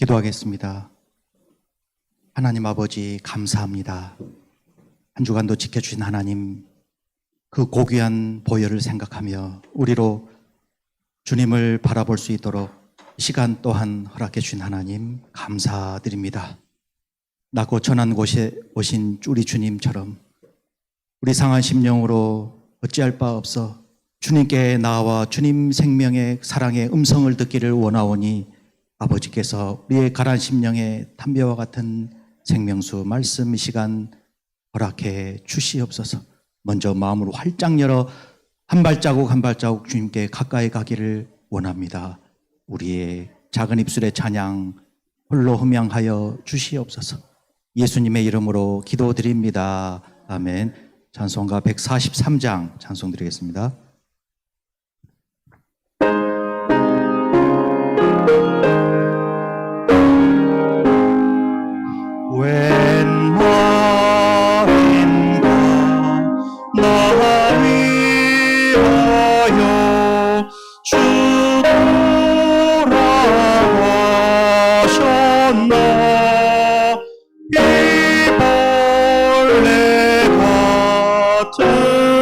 기도하겠습니다. 하나님 아버지 감사합니다. 한 주간도 지켜주신 하나님, 그 고귀한 보혈을 생각하며 우리로 주님을 바라볼 수 있도록 시간 또한 허락해 주신 하나님 감사드립니다. 낮고 천한 곳에 오신 우리 주님처럼 우리 상한 심령으로 어찌할 바 없어 주님께 나와 주님 생명의 사랑의 음성을 듣기를 원하오니 아버지께서 우리의 가라앉은 심령의 담배와 같은 생명수 말씀 이 시간 허락해 주시옵소서. 먼저 마음으로 활짝 열어 한 발자국 한 발자국 주님께 가까이 가기를 원합니다. 우리의 작은 입술의 찬양 홀로 흠양하여 주시옵소서. 예수님의 이름으로 기도드립니다. 아멘. 찬송가 143장 찬송 드리겠습니다. 웬 마음인가 나 위하여 주노라하셨나. 이 벌레 같은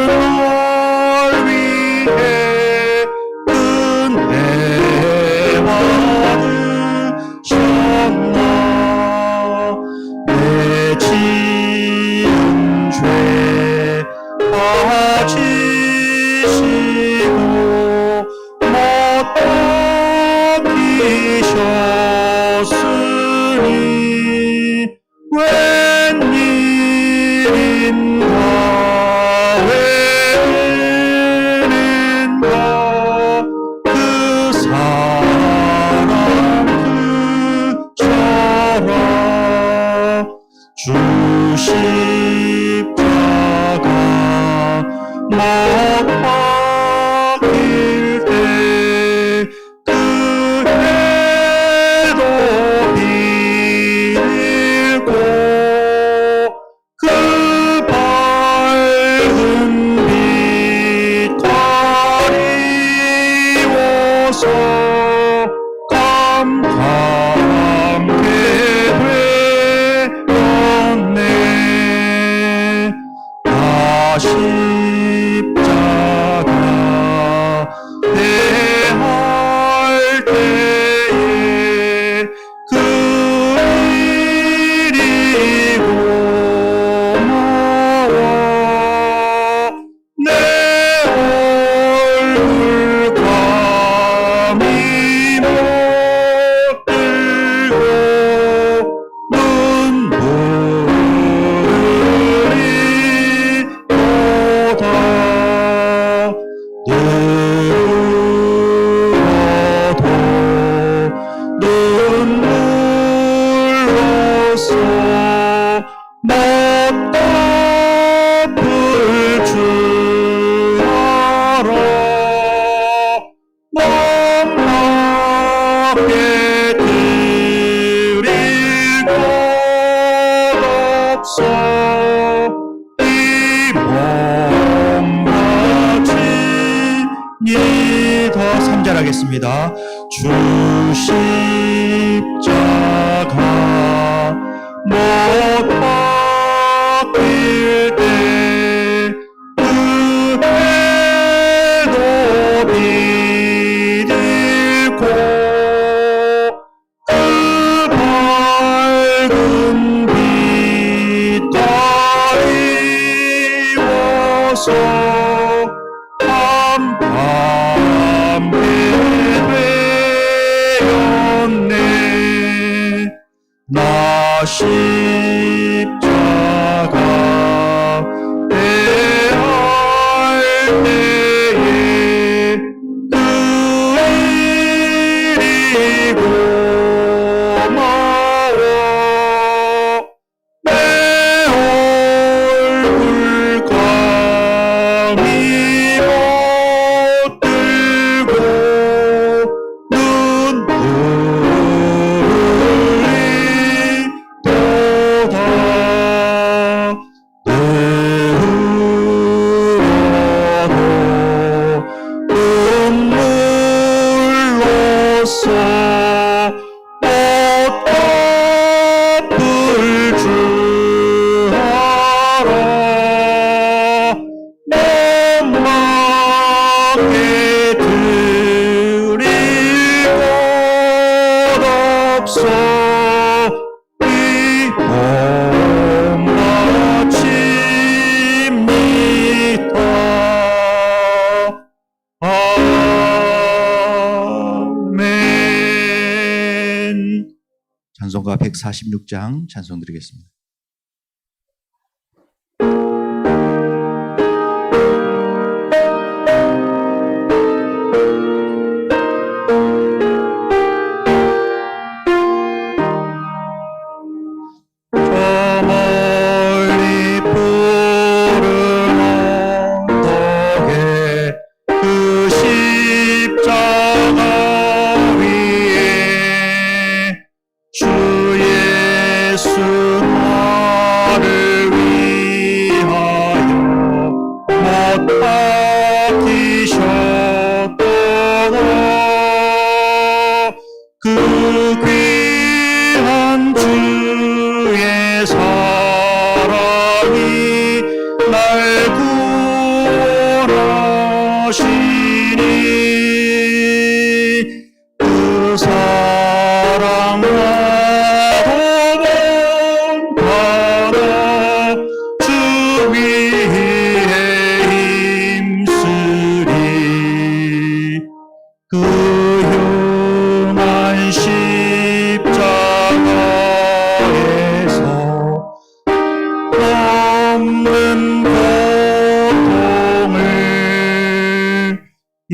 날 위해 은혜 받으셨나. 내 지은 죄 가지시고 못 박히셨으니 웬일인가 웬일인가 그 사랑 그처럼 주 십자가 못 박힐 때 그 해도 비고 그 밝은 빛 가리워서 깜깜게 되었네. 나 십자가 대할 때에 그 일이 고마워. 내 얼굴 감히 못 들고 눈물이 도다. 늘어도 눈물로써 못 덮을 줄 알아. 못나게 드릴 것 없어. 이 몸 바친 이더 3절 하겠습니다. 주 십자가 못 박힐 때 그 해도 비디고 그 밝은 빛 가리워서 깜깜게 되었네. 나 십자가 대할 때에 그 일이 고마워. 내 얼굴 감히 못 들고 눈물이 찬송가 146장 찬송 드리겠습니다.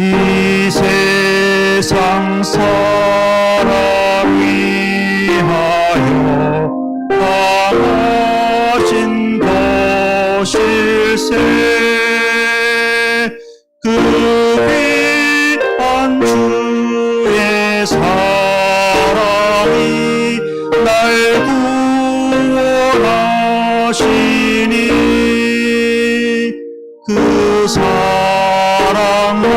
이 세상 사람 위하여 당하신 것일세. 그 귀한 주의 사랑이 날 구원하시니 그 사랑과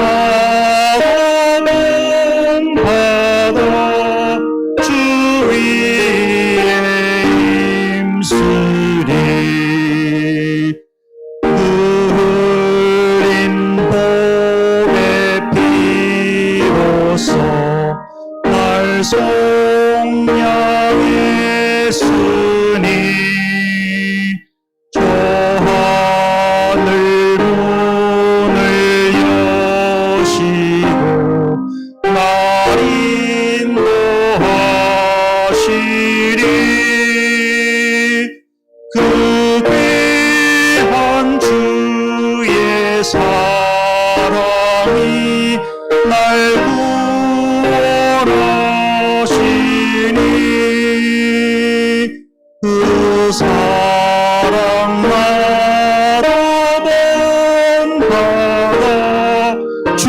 송량했으니 저 하늘 문을 여시고 날 인도하시리. 그 귀한 주의 사랑이 날 그 사랑마다 본받아 주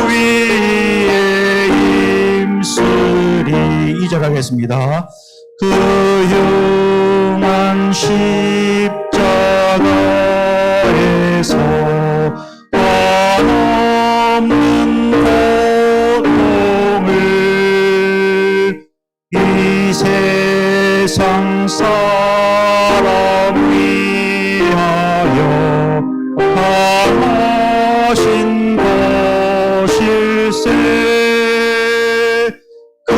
위에 힘쓰리. 2절 하겠습니다. 그 흉한 십자가에서 한없는 고통을 이 세상 사람 위하여 당하신 것일세. 그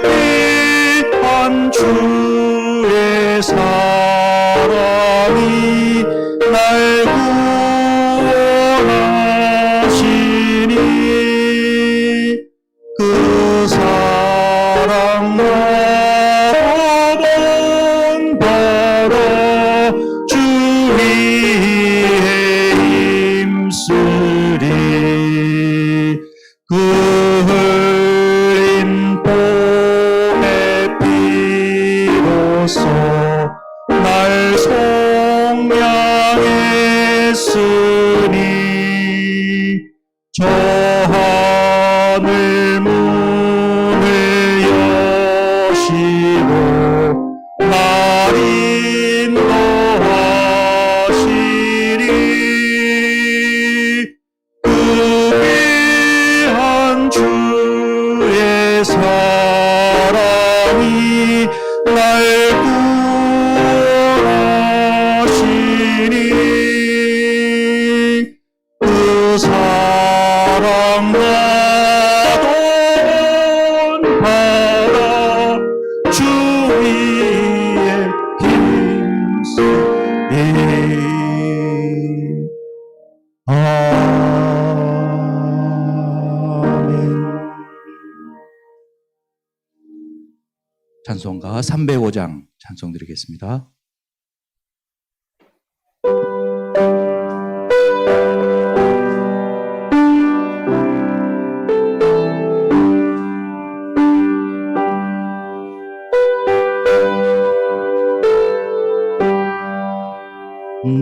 귀한 주의 사랑이 날 구원하시니 그 사랑과 그 흘린 봄의 피로써 날 속량했으니 저 하늘 문을 여시고 날 인도하시리. 주의 사랑이 날 구원하시니 그 사랑과 본받아 주 위에 힘쓰리. 찬송 찬송가 305장 찬송 드리겠습니다.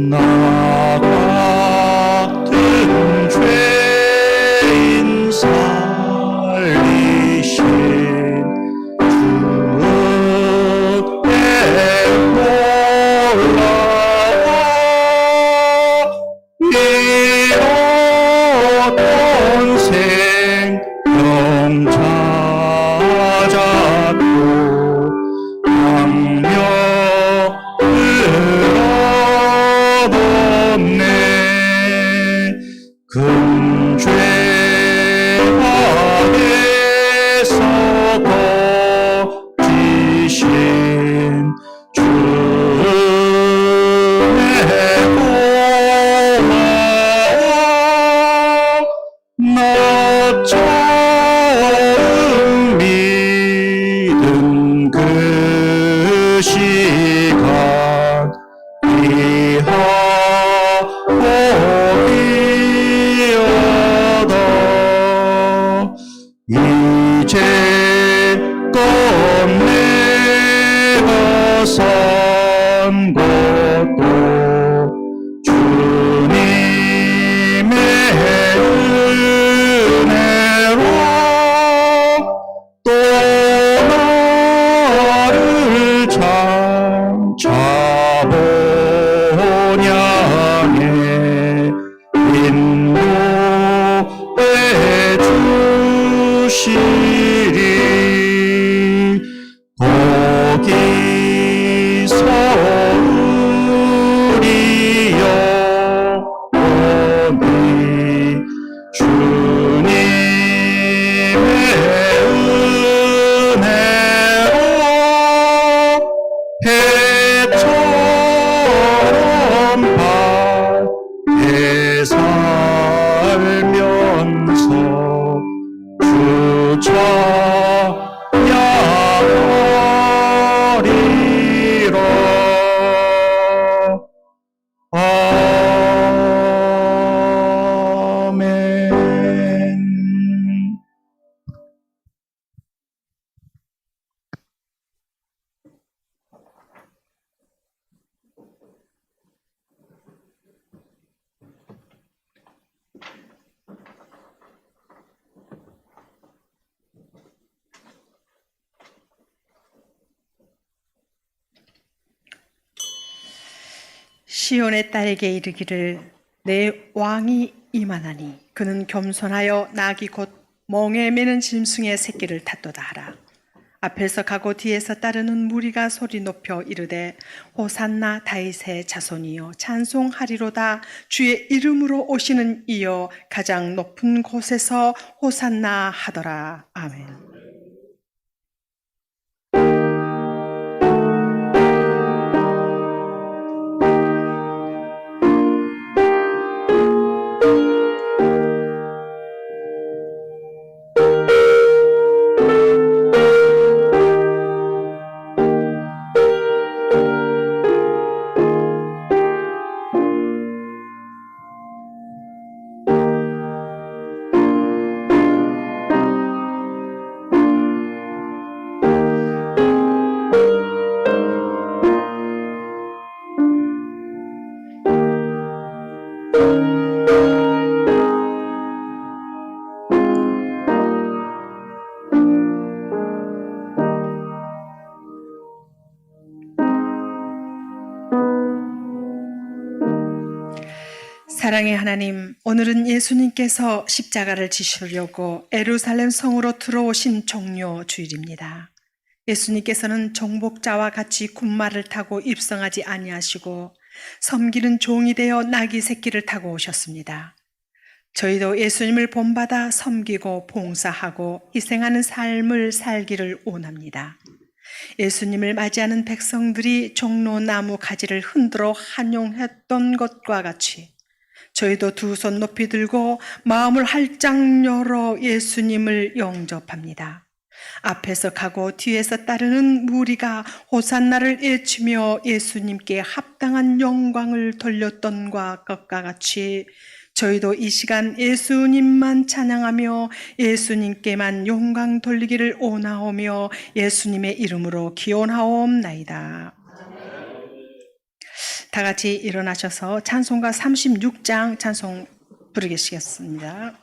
나 같은 죄인 살리신 주께 올라와 잃었던 생명 찾았고 없네. 큰 죄 안에서 거지신 주의 고마워. 나 처음 믿은 그 시간 이제껏 내가 산 것도 주님의 은혜로 또 나를 찾아보냐네 인도해 주시리. 거기서 우리 영혼이 주님의 은혜로 해처럼 밝게 살면서 주 찬양하리라. 아멘. 시온의 딸에게 이르기를 내 왕이 임하나니 그는 겸손하여 낙이 곧 멍에 매는 짐승의 새끼를 탔도다 하라. 앞에서 가고 뒤에서 따르는 무리가 소리 높여 이르되 호산나 다윗의 자손이여 찬송하리로다. 주의 이름으로 오시는 이여 가장 높은 곳에서 호산나 하더라. 아멘. 사랑의 하나님, 오늘은 예수님께서 십자가를 지시려고 예루살렘 성으로 들어오신 종료 주일입니다. 예수님께서는 정복자와 같이 군마를 타고 입성하지 아니하시고 섬기는 종이 되어 나귀 새끼를 타고 오셨습니다. 저희도 예수님을 본받아 섬기고 봉사하고 희생하는 삶을 살기를 원합니다. 예수님을 맞이하는 백성들이 종로나무 가지를 흔들어 환영했던 것과 같이 저희도 두 손 높이 들고 마음을 활짝 열어 예수님을 영접합니다. 앞에서 가고 뒤에서 따르는 무리가 호산나를 외치며 예수님께 합당한 영광을 돌렸던과 것과 같이 저희도 이 시간 예수님만 찬양하며 예수님께만 영광 돌리기를 원하오며 예수님의 이름으로 기원하옵나이다. 다 같이 일어나셔서 찬송가 36장 찬송 부르시겠습니다.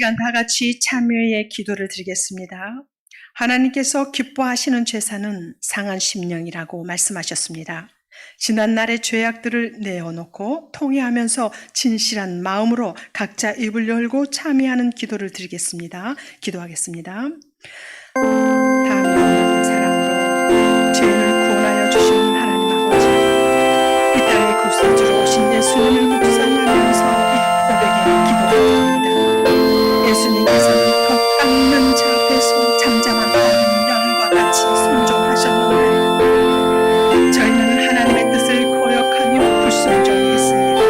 시간 다 같이 참여의 기도를 드리겠습니다. 하나님께서 기뻐하시는 제사는 상한 심령이라고 말씀하셨습니다. 지난날의 죄악들을 내어놓고 통회하면서 진실한 마음으로 각자 입을 열고 참여하는 기도를 드리겠습니다. 기도하겠습니다. 다음에 없는 사랑으로 죄인을 구원하여 주신 하나님 아버지, 이 땅에 구세주로 오신 예수님을 묵상하면서 이 고백에 기도드립니다. 예수님께서는 더 깎는 자 앞에서 잠잠한 어린 양과 같이 순종하셨는데 저희는 하나님의 뜻을 거역하며 불순종했습니다.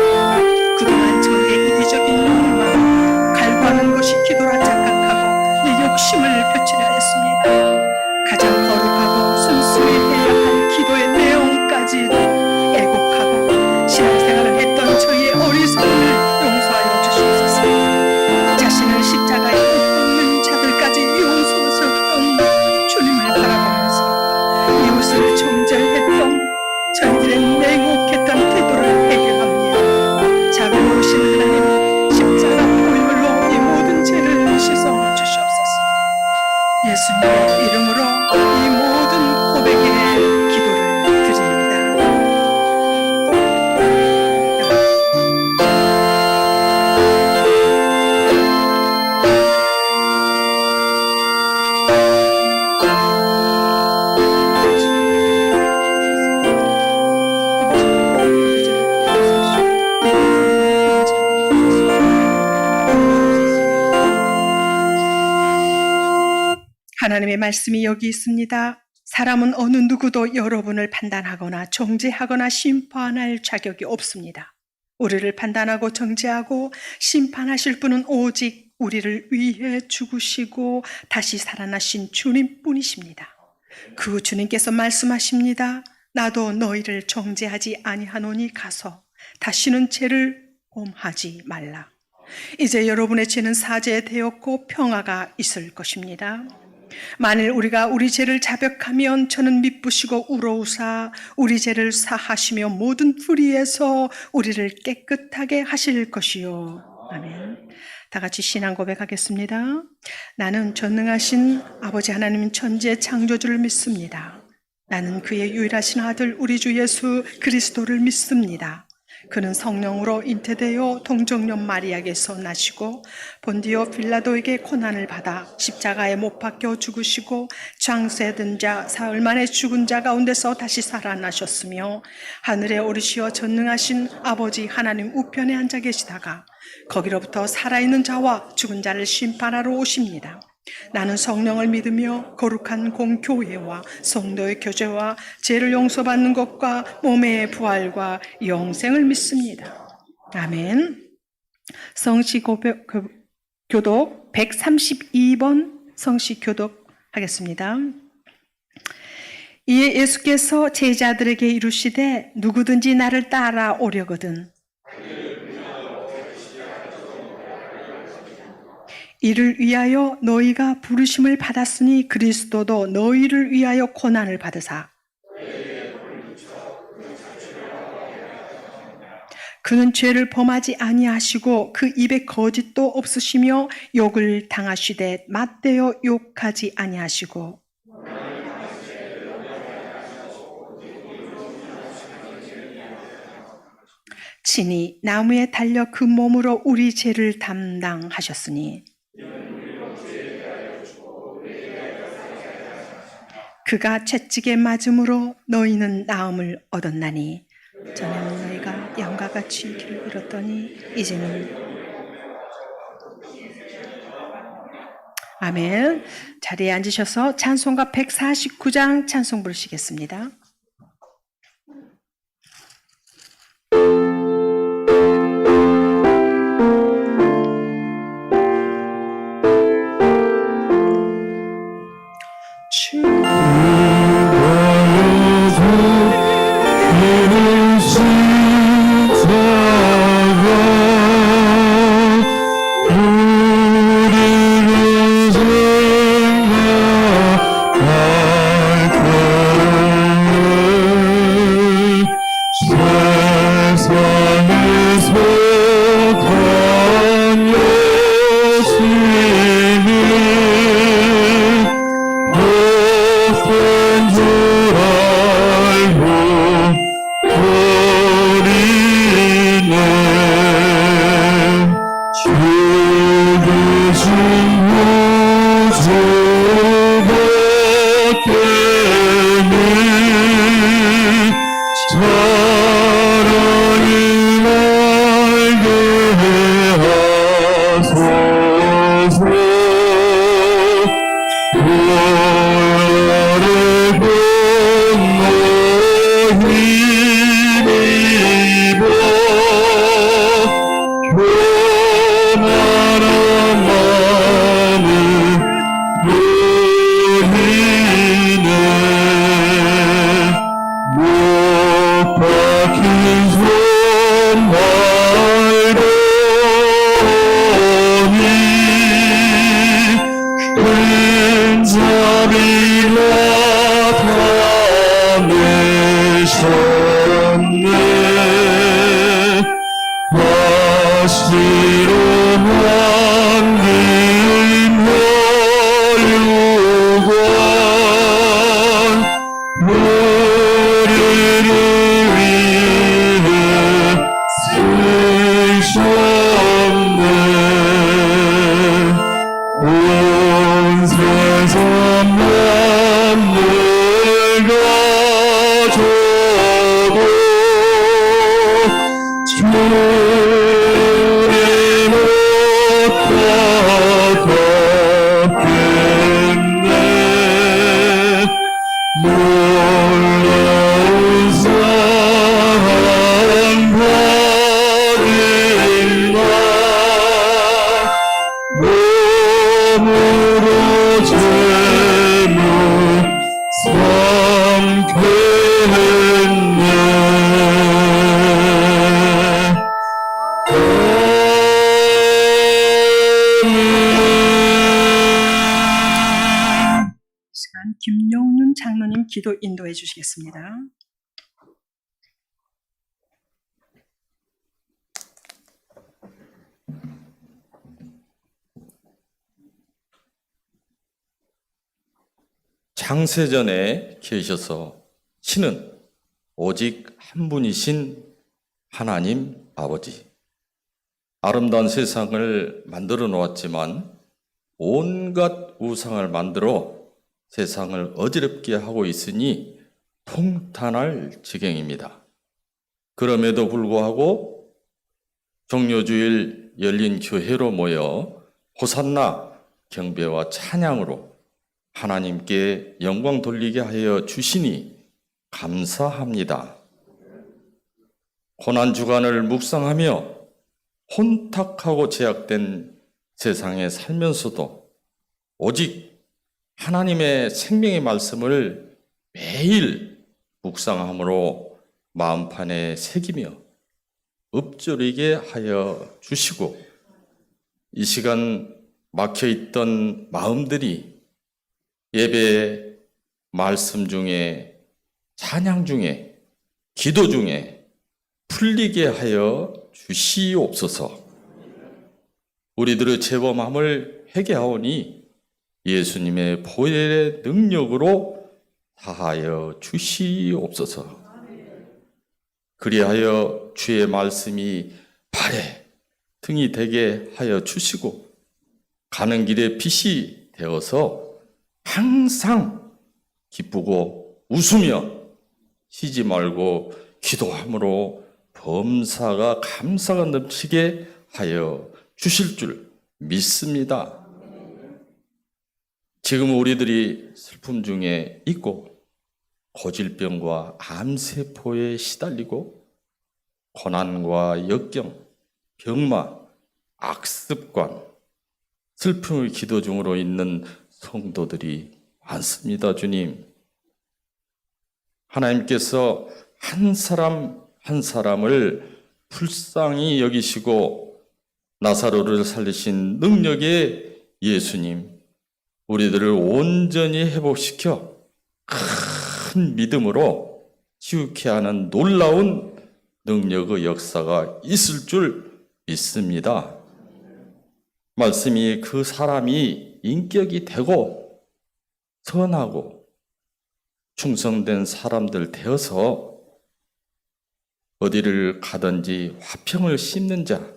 그동안 저희의 이기적인 욕망, 갈구하는 것이 기도라 착각하고 이 욕심을 펼치려 했습니다. 하나님의 말씀이 여기 있습니다. 사람은 어느 누구도 여러분을 판단하거나 정죄하거나 심판할 자격이 없습니다. 우리를 판단하고 정죄하고 심판하실 분은 오직 우리를 위해 죽으시고 다시 살아나신 주님뿐이십니다. 그 주님께서 말씀하십니다. 나도 너희를 정죄하지 아니하노니 가서 다시는 죄를 범하지 말라. 이제 여러분의 죄는 사죄되었고 평화가 있을 것입니다. 만일 우리가 우리 죄를 자백하면 저는 미쁘시고 우러우사 우리 죄를 사하시며 모든 불의에서 우리를 깨끗하게 하실 것이요. 아멘. 다 같이 신앙 고백하겠습니다. 나는 전능하신 아버지 하나님 천지의 창조주를 믿습니다. 나는 그의 유일하신 아들 우리 주 예수 그리스도를 믿습니다. 그는 성령으로 잉태되어 동정녀 마리아에게서 나시고 본디오 빌라도에게 고난을 받아 십자가에 못 박혀 죽으시고 장세된 자 사흘 만에 죽은 자 가운데서 다시 살아나셨으며 하늘에 오르시어 전능하신 아버지 하나님 우편에 앉아 계시다가 거기로부터 살아있는 자와 죽은 자를 심판하러 오십니다. 나는 성령을 믿으며 거룩한 공교회와 성도의 교제와 죄를 용서받는 것과 몸의 부활과 영생을 믿습니다. 아멘. 성시 교독 132번 성시 교독 하겠습니다. 이에 예수께서 제자들에게 이르시되 누구든지 나를 따라오려거든 이를 위하여 너희가 부르심을 받았으니 그리스도도 너희를 위하여 고난을 받으사 그는 죄를 범하지 아니하시고 그 입에 거짓도 없으시며 욕을 당하시되 맞대어 욕하지 아니하시고 친히 나무에 달려 그 몸으로 우리 죄를 담당하셨으니 그가 채찍에 맞음으로 너희는 나음을 얻었나니 전에는 너희가 양과 같이 길을 잃었더니 이제는 아멘. 자리에 앉으셔서 찬송가 149장 찬송 부르시겠습니다. 놀라운 사랑 받은 나 몸으로 죄물 삼켰네. 이 시간 김용윤 장로님 기도 인도해 주시겠습니다. 창세전에 계셔서 신은 오직 한 분이신 하나님 아버지. 아름다운 세상을 만들어 놓았지만 온갖 우상을 만들어 세상을 어지럽게 하고 있으니 통탄할 지경입니다. 그럼에도 불구하고 종료주일 열린 교회로 모여 호산나 경배와 찬양으로 하나님께 영광 돌리게 하여 주시니 감사합니다. 고난주간을 묵상하며 혼탁하고 제약된 세상에 살면서도 오직 하나님의 생명의 말씀을 매일 묵상함으로 마음판에 새기며 읊조리게 하여 주시고 이 시간 막혀있던 마음들이 예배, 말씀 중에, 찬양 중에, 기도 중에 풀리게 하여 주시옵소서. 우리들의 죄범함을 회개하오니 예수님의 보혈의 능력으로 다하여 주시옵소서. 그리하여 주의 말씀이 발에 등이 되게 하여 주시고 가는 길에 빛이 되어서 항상 기쁘고 웃으며 쉬지 말고 기도함으로 범사가 감사가 넘치게 하여 주실 줄 믿습니다. 지금 우리들이 슬픔 중에 있고 고질병과 암세포에 시달리고 고난과 역경, 병마, 악습관, 슬픔의 기도 중으로 있는 성도들이 많습니다. 주님, 하나님께서 한 사람 한 사람을 불쌍히 여기시고 나사로를 살리신 능력의 예수님, 우리들을 온전히 회복시켜 큰 믿음으로 치유케 하는 놀라운 능력의 역사가 있을 줄 믿습니다. 말씀이 그 사람이 인격이 되고 선하고 충성된 사람들 되어서 어디를 가든지 화평을 씹는 자,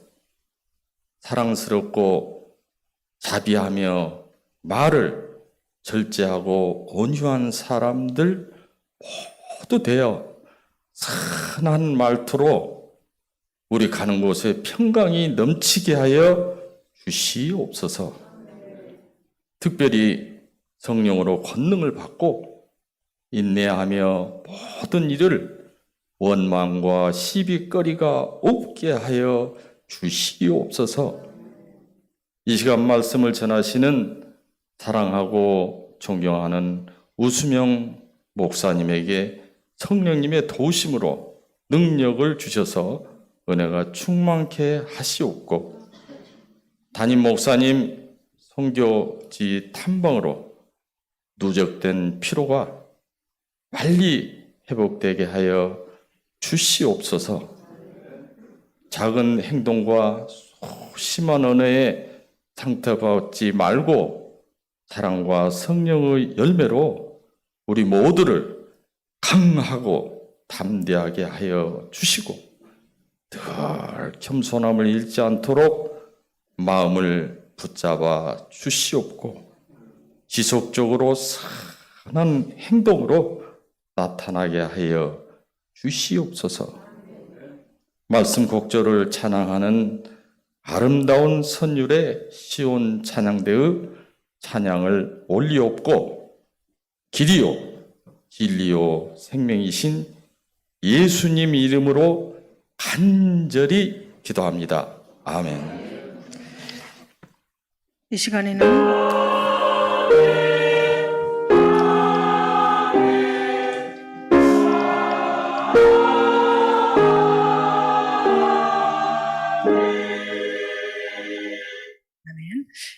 사랑스럽고 자비하며 말을 절제하고 온유한 사람들 모두 되어 선한 말투로 우리 가는 곳에 평강이 넘치게 하여 주시옵소서. 특별히 성령으로 권능을 받고 인내하며 모든 일을 원망과 시비거리가 없게 하여 주시옵소서. 이 시간 말씀을 전하시는 사랑하고 존경하는 우수명 목사님에게 성령님의 도우심으로 능력을 주셔서 은혜가 충만케 하시옵고, 담임 목사님 선교지 탐방으로 누적된 피로가 빨리 회복되게 하여 주시옵소서. 작은 행동과 소심한 언어에 상처받지 말고 사랑과 성령의 열매로 우리 모두를 강하고 담대하게 하여 주시고 늘 겸손함을 잃지 않도록 마음을 붙잡아 주시옵고 지속적으로 선한 행동으로 나타나게 하여 주시옵소서. 말씀 곡절을 찬양하는 아름다운 선율의 시온 찬양대의 찬양을 올리옵고 길이요 진리요 생명이신 예수님 이름으로 간절히 기도합니다. 아멘. 이 시간에는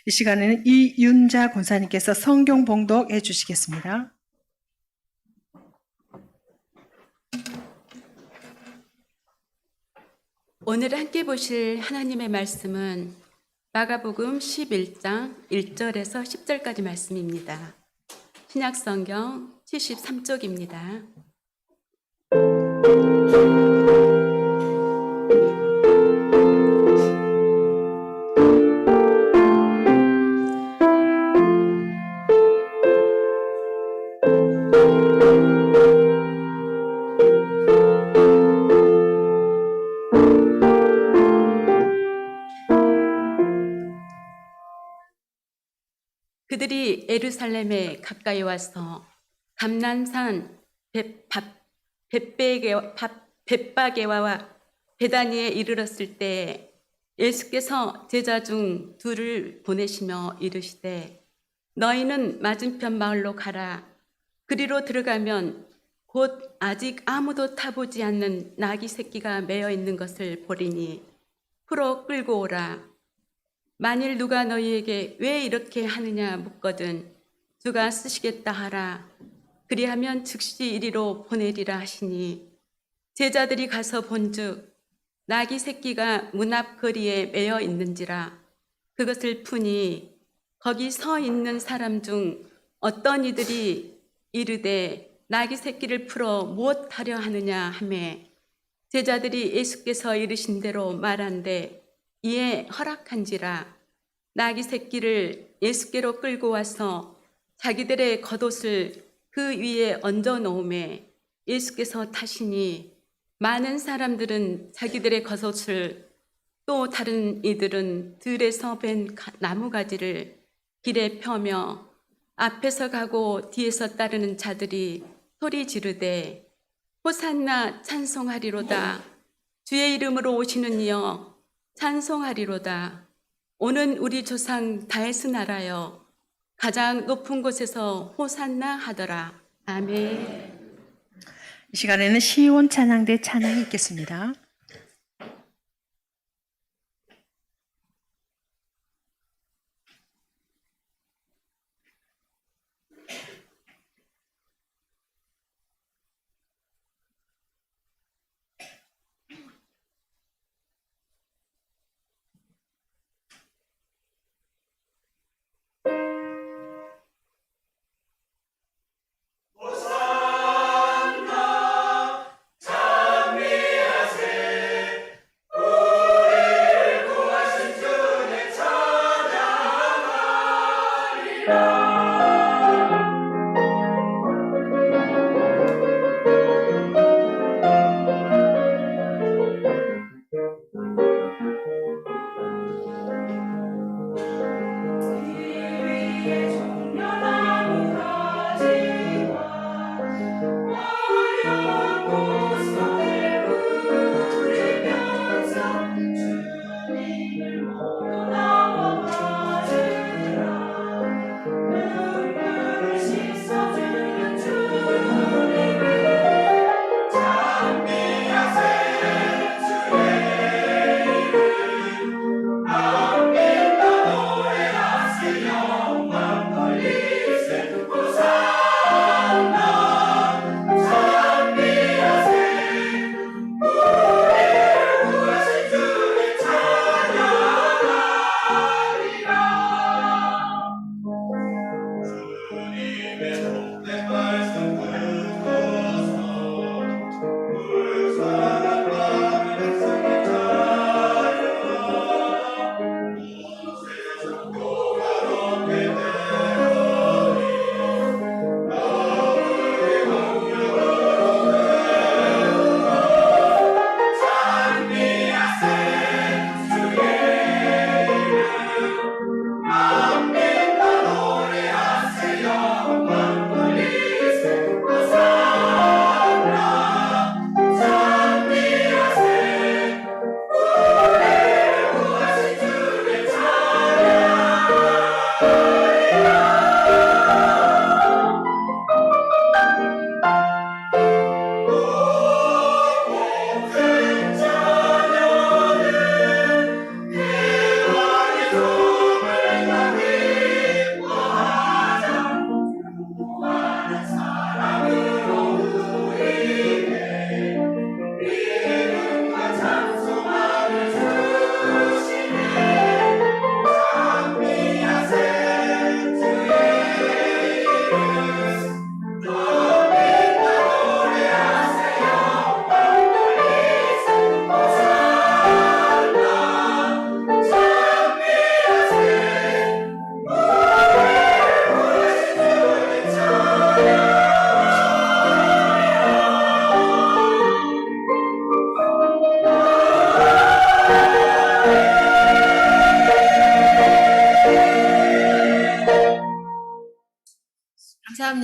이 시간에는 이윤자 권사님께서 성경 봉독해 주시겠습니다. 오늘 함께 보실 하나님의 말씀은 마가복음 11장 1절에서 10절까지 말씀입니다. 신약성경 73쪽입니다. 그들이 예루살렘에 가까이 와서 감난산 벳바게와 베다니에 이르렀을 때 예수께서 제자 중 둘을 보내시며 이르시되 너희는 맞은편 마을로 가라. 그리로 들어가면 곧 아직 아무도 타보지 않는 나귀 새끼가 매어 있는 것을 보리니 풀어 끌고 오라. 만일 누가 너희에게 왜 이렇게 하느냐 묻거든 주가 쓰시겠다 하라. 그리하면 즉시 이리로 보내리라 하시니 제자들이 가서 본즉 나귀 새끼가 문 앞 거리에 매어 있는지라. 그것을 푸니 거기 서 있는 사람 중 어떤 이들이 이르되 나귀 새끼를 풀어 무엇하려 하느냐 하매 제자들이 예수께서 이르신 대로 말한대 이에 허락한지라. 나귀 새끼를 예수께로 끌고 와서 자기들의 겉옷을 그 위에 얹어 놓음에 예수께서 타시니 많은 사람들은 자기들의 겉옷을 또 다른 이들은 들에서 벤 나무가지를 길에 펴며 앞에서 가고 뒤에서 따르는 자들이 소리 지르되 호산나 찬송하리로다. 주의 이름으로 오시는 이여 찬송하리로다. 오는 우리 조상 다윗의 나라여 가장 높은 곳에서 호산나 하더라. 아멘. 이 시간에는 시온 찬양대 찬양이 있겠습니다. 찬미하세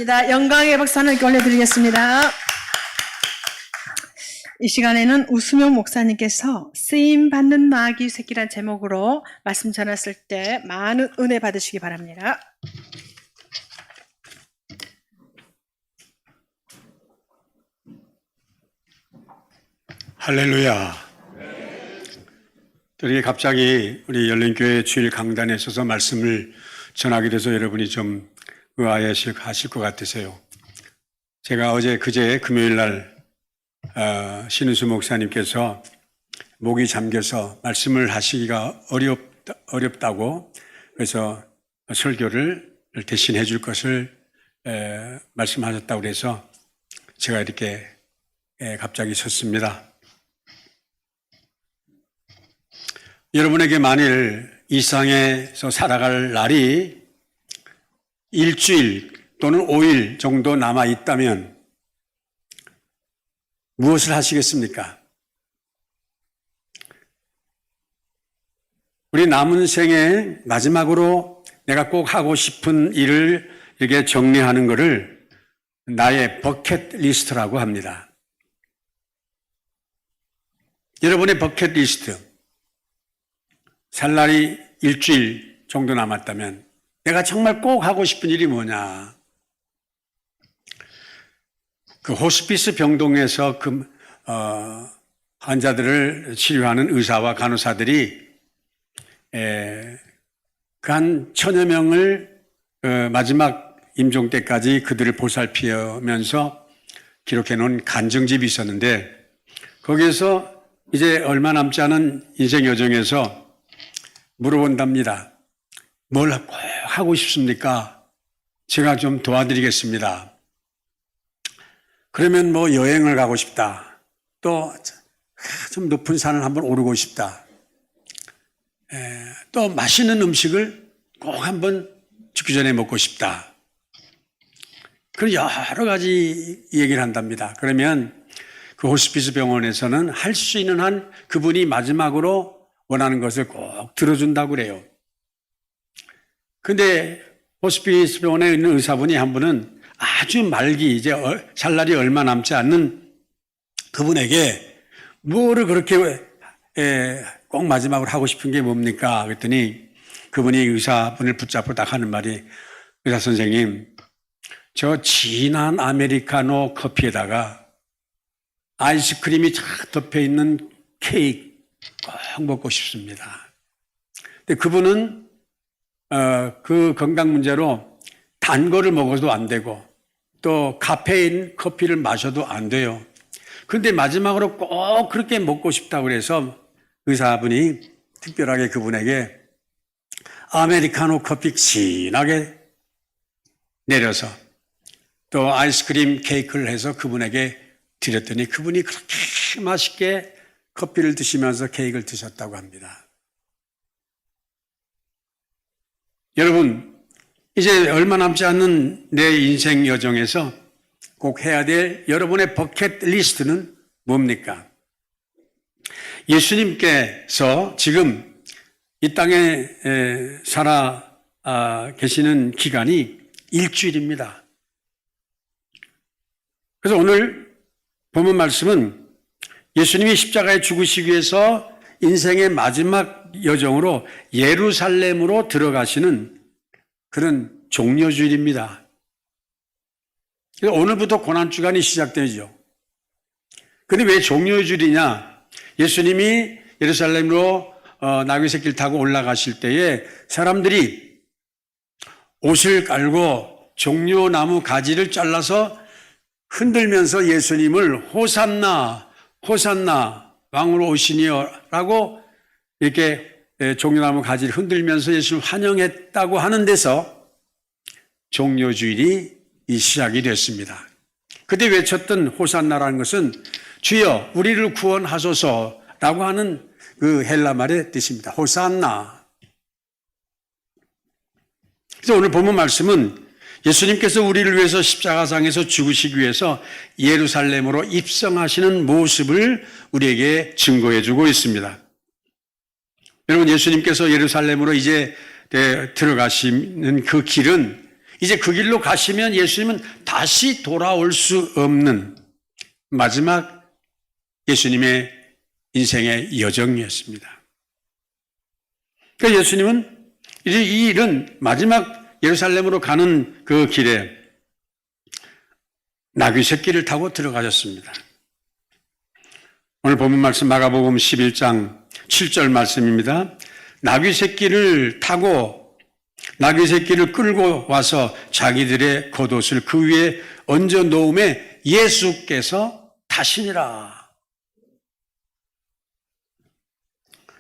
감사합니다. 영광의 박수 하나님께 올려드리겠습니다. 이 시간에는 우수명 목사님께서 쓰임받는 마귀 새끼란 제목으로 말씀 전했을 때 많은 은혜 받으시기 바랍니다. 할렐루야. 또 이렇게 갑자기 우리 열린교회 주일 강단에 서서 말씀을 전하게 돼서 여러분이 좀 의아해하실 것 같으세요. 제가 그제 금요일 날 신은수 목사님께서 목이 잠겨서 말씀을 하시기가 어렵다고 그래서 설교를 대신해 줄 것을 말씀하셨다고 그래서 제가 이렇게 갑자기 섰습니다. 여러분에게 만일 이 세상에서 살아갈 날이 일주일 또는 5일 정도 남아 있다면 무엇을 하시겠습니까? 우리 남은 생에 마지막으로 내가 꼭 하고 싶은 일을 이렇게 정리하는 것을 나의 버켓 리스트라고 합니다. 여러분의 버켓 리스트, 살 날이 일주일 정도 남았다면 내가 정말 꼭 하고 싶은 일이 뭐냐? 그 호스피스 병동에서 환자들을 치료하는 의사와 간호사들이 그 한 1000여 명을 마지막 임종 때까지 그들을 보살피면서 기록해 놓은 간증집이 있었는데 거기에서 이제 얼마 남지 않은 인생 여정에서 물어본답니다. 뭘 꼭 하고 싶습니까? 제가 좀 도와드리겠습니다. 그러면 뭐 여행을 가고 싶다. 또 좀 높은 산을 한번 오르고 싶다. 또 맛있는 음식을 꼭 한번 죽기 전에 먹고 싶다. 그런 여러 가지 얘기를 한답니다. 그러면 그 호스피스 병원에서는 할 수 있는 한 그분이 마지막으로 원하는 것을 꼭 들어준다고 그래요. 근데 호스피스 병원에 있는 의사분이 한 분은 아주 말기, 이제 살 날이 얼마 남지 않는 그분에게 뭐를 그렇게 꼭 마지막으로 하고 싶은 게 뭡니까? 그랬더니 그분이 의사분을 붙잡고 딱 하는 말이 의사 선생님, 저 진한 아메리카노 커피에다가 아이스크림이 쫙 덮여 있는 케이크 꼭 먹고 싶습니다. 근데 그분은 그 건강 문제로 단 거를 먹어도 안 되고 또 카페인 커피를 마셔도 안 돼요. 그런데 마지막으로 꼭 그렇게 먹고 싶다고 그래서 의사분이 특별하게 그분에게 아메리카노 커피 진하게 내려서 또 아이스크림 케이크를 해서 그분에게 드렸더니 그분이 그렇게 맛있게 커피를 드시면서 케이크를 드셨다고 합니다. 여러분, 이제 얼마 남지 않는 내 인생 여정에서 꼭 해야 될 여러분의 버켓 리스트는 뭡니까? 예수님께서 지금 이 땅에 살아 계시는 기간이 일주일입니다. 그래서 오늘 본문 말씀은 예수님이 십자가에 죽으시기 위해서 인생의 마지막 여정으로 예루살렘으로 들어가시는 그런 종료주일입니다. 그래서 오늘부터 고난주간이 시작되죠. 그런데 왜 종료주일이냐? 예수님이 예루살렘으로 나귀 새끼를 타고 올라가실 때에 사람들이 옷을 깔고 종려나무 가지를 잘라서 흔들면서 예수님을 호산나 호산나 왕으로 오시니요 라고 이렇게 종려나무 가지를 흔들면서 예수님을 환영했다고 하는 데서 종료주일이 시작이 됐습니다. 그때 외쳤던 호산나라는 것은 주여 우리를 구원하소서라고 하는 그 헬라 말의 뜻입니다. 호산나. 그래서 오늘 본문 말씀은 예수님께서 우리를 위해서 십자가상에서 죽으시기 위해서 예루살렘으로 입성하시는 모습을 우리에게 증거해 주고 있습니다. 여러분, 예수님께서 예루살렘으로 이제 들어가시는 그 길은 이제 그 길로 가시면 예수님은 다시 돌아올 수 없는 마지막 예수님의 인생의 여정이었습니다. 그러니까 예수님은 이제 이 일은 마지막 예루살렘으로 가는 그 길에 나귀 새끼를 타고 들어가셨습니다. 오늘 본문 말씀 마가복음 11장 7절 말씀입니다. 나귀 새끼를 타고 나귀 새끼를 끌고 와서 자기들의 겉옷을 그 위에 얹어 놓음에 예수께서 타시니라.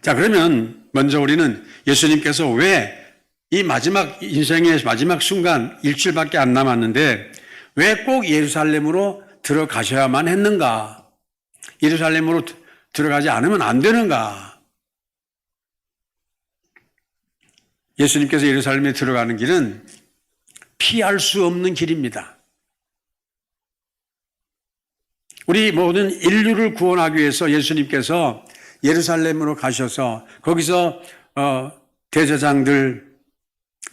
자, 그러면 먼저 우리는 예수님께서 왜 이 마지막 인생의 마지막 순간 일주일밖에 안 남았는데 왜 꼭 예루살렘으로 들어가셔야만 했는가? 예루살렘으로 들어가지 않으면 안 되는가? 예수님께서 예루살렘에 들어가는 길은 피할 수 없는 길입니다. 우리 모든 인류를 구원하기 위해서 예수님께서 예루살렘으로 가셔서 거기서 대제사장들,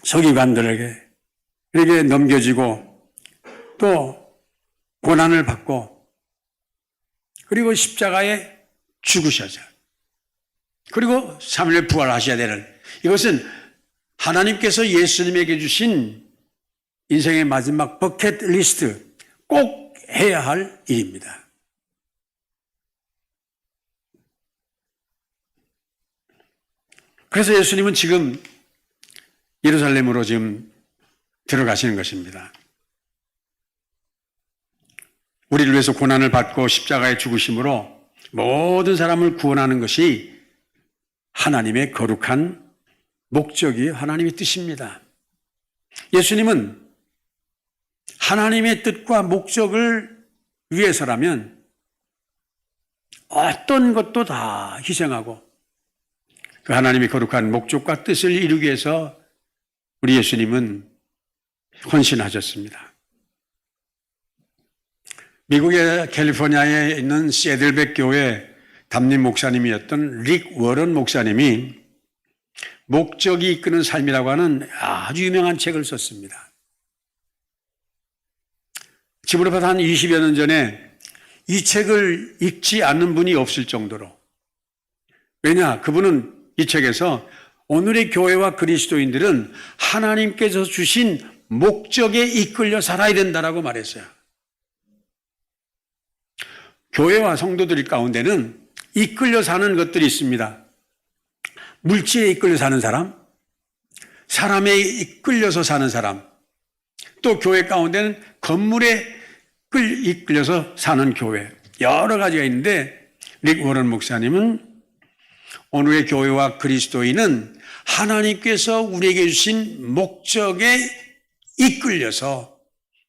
서기관들에게 이렇게 넘겨지고 또 고난을 받고 그리고 십자가에 죽으셔서 그리고 3일에 부활하셔야 되는 이것은 하나님께서 예수님에게 주신 인생의 마지막 버킷리스트 꼭 해야 할 일입니다. 그래서 예수님은 지금 예루살렘으로 지금 들어가시는 것입니다. 우리를 위해서 고난을 받고 십자가에 죽으심으로 모든 사람을 구원하는 것이 하나님의 거룩한 목적이 하나님의 뜻입니다. 예수님은 하나님의 뜻과 목적을 위해서라면 어떤 것도 다 희생하고 그 하나님의 거룩한 목적과 뜻을 이루기 위해서 우리 예수님은 헌신하셨습니다. 미국의 캘리포니아에 있는 세들백 교회 담임 목사님이었던 릭 워런 목사님이 목적이 이끄는 삶이라고 하는 아주 유명한 책을 썼습니다. 지금으로부터 한 20여 년 전에 이 책을 읽지 않는 분이 없을 정도로 왜냐? 그분은 이 책에서 오늘의 교회와 그리스도인들은 하나님께서 주신 목적에 이끌려 살아야 된다라고 말했어요. 교회와 성도들 가운데는 이끌려 사는 것들이 있습니다. 물질에 이끌려 사는 사람, 사람에 이끌려서 사는 사람, 또 교회 가운데는 건물에 이끌려서 사는 교회, 여러 가지가 있는데 릭 워런 목사님은 오늘의 교회와 그리스도인은 하나님께서 우리에게 주신 목적에 이끌려서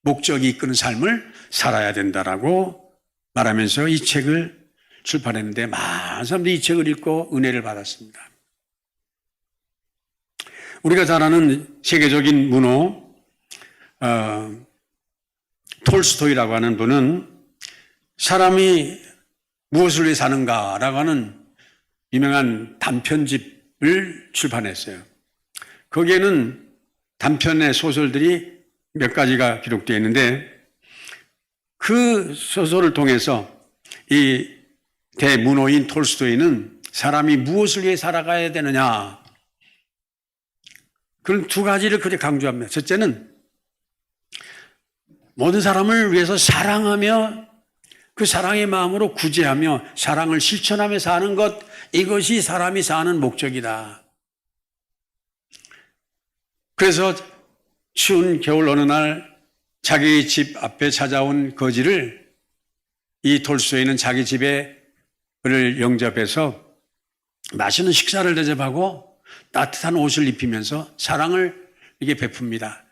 목적이 이끄는 삶을 살아야 된다라고 말하면서 이 책을 출판했는데 많은 사람들이 이 책을 읽고 은혜를 받았습니다. 우리가 잘 아는 세계적인 문호 톨스토이라고 하는 분은 사람이 무엇을 위해 사는가라고 하는 유명한 단편집을 출판했어요. 거기에는 단편의 소설들이 몇 가지가 기록되어 있는데 그 소설을 통해서 이 대문호인 톨스토이는 사람이 무엇을 위해 살아가야 되느냐 그런 두 가지를 그렇게 강조합니다. 첫째는 모든 사람을 위해서 사랑하며 그 사랑의 마음으로 구제하며 사랑을 실천하며 사는 것 이것이 사람이 사는 목적이다. 그래서 추운 겨울 어느 날 자기 집 앞에 찾아온 거지를 이 톨스토이는 자기 집에 그를 영접해서 맛있는 식사를 대접하고 따뜻한 옷을 입히면서 사랑을 이렇게 베풉니다.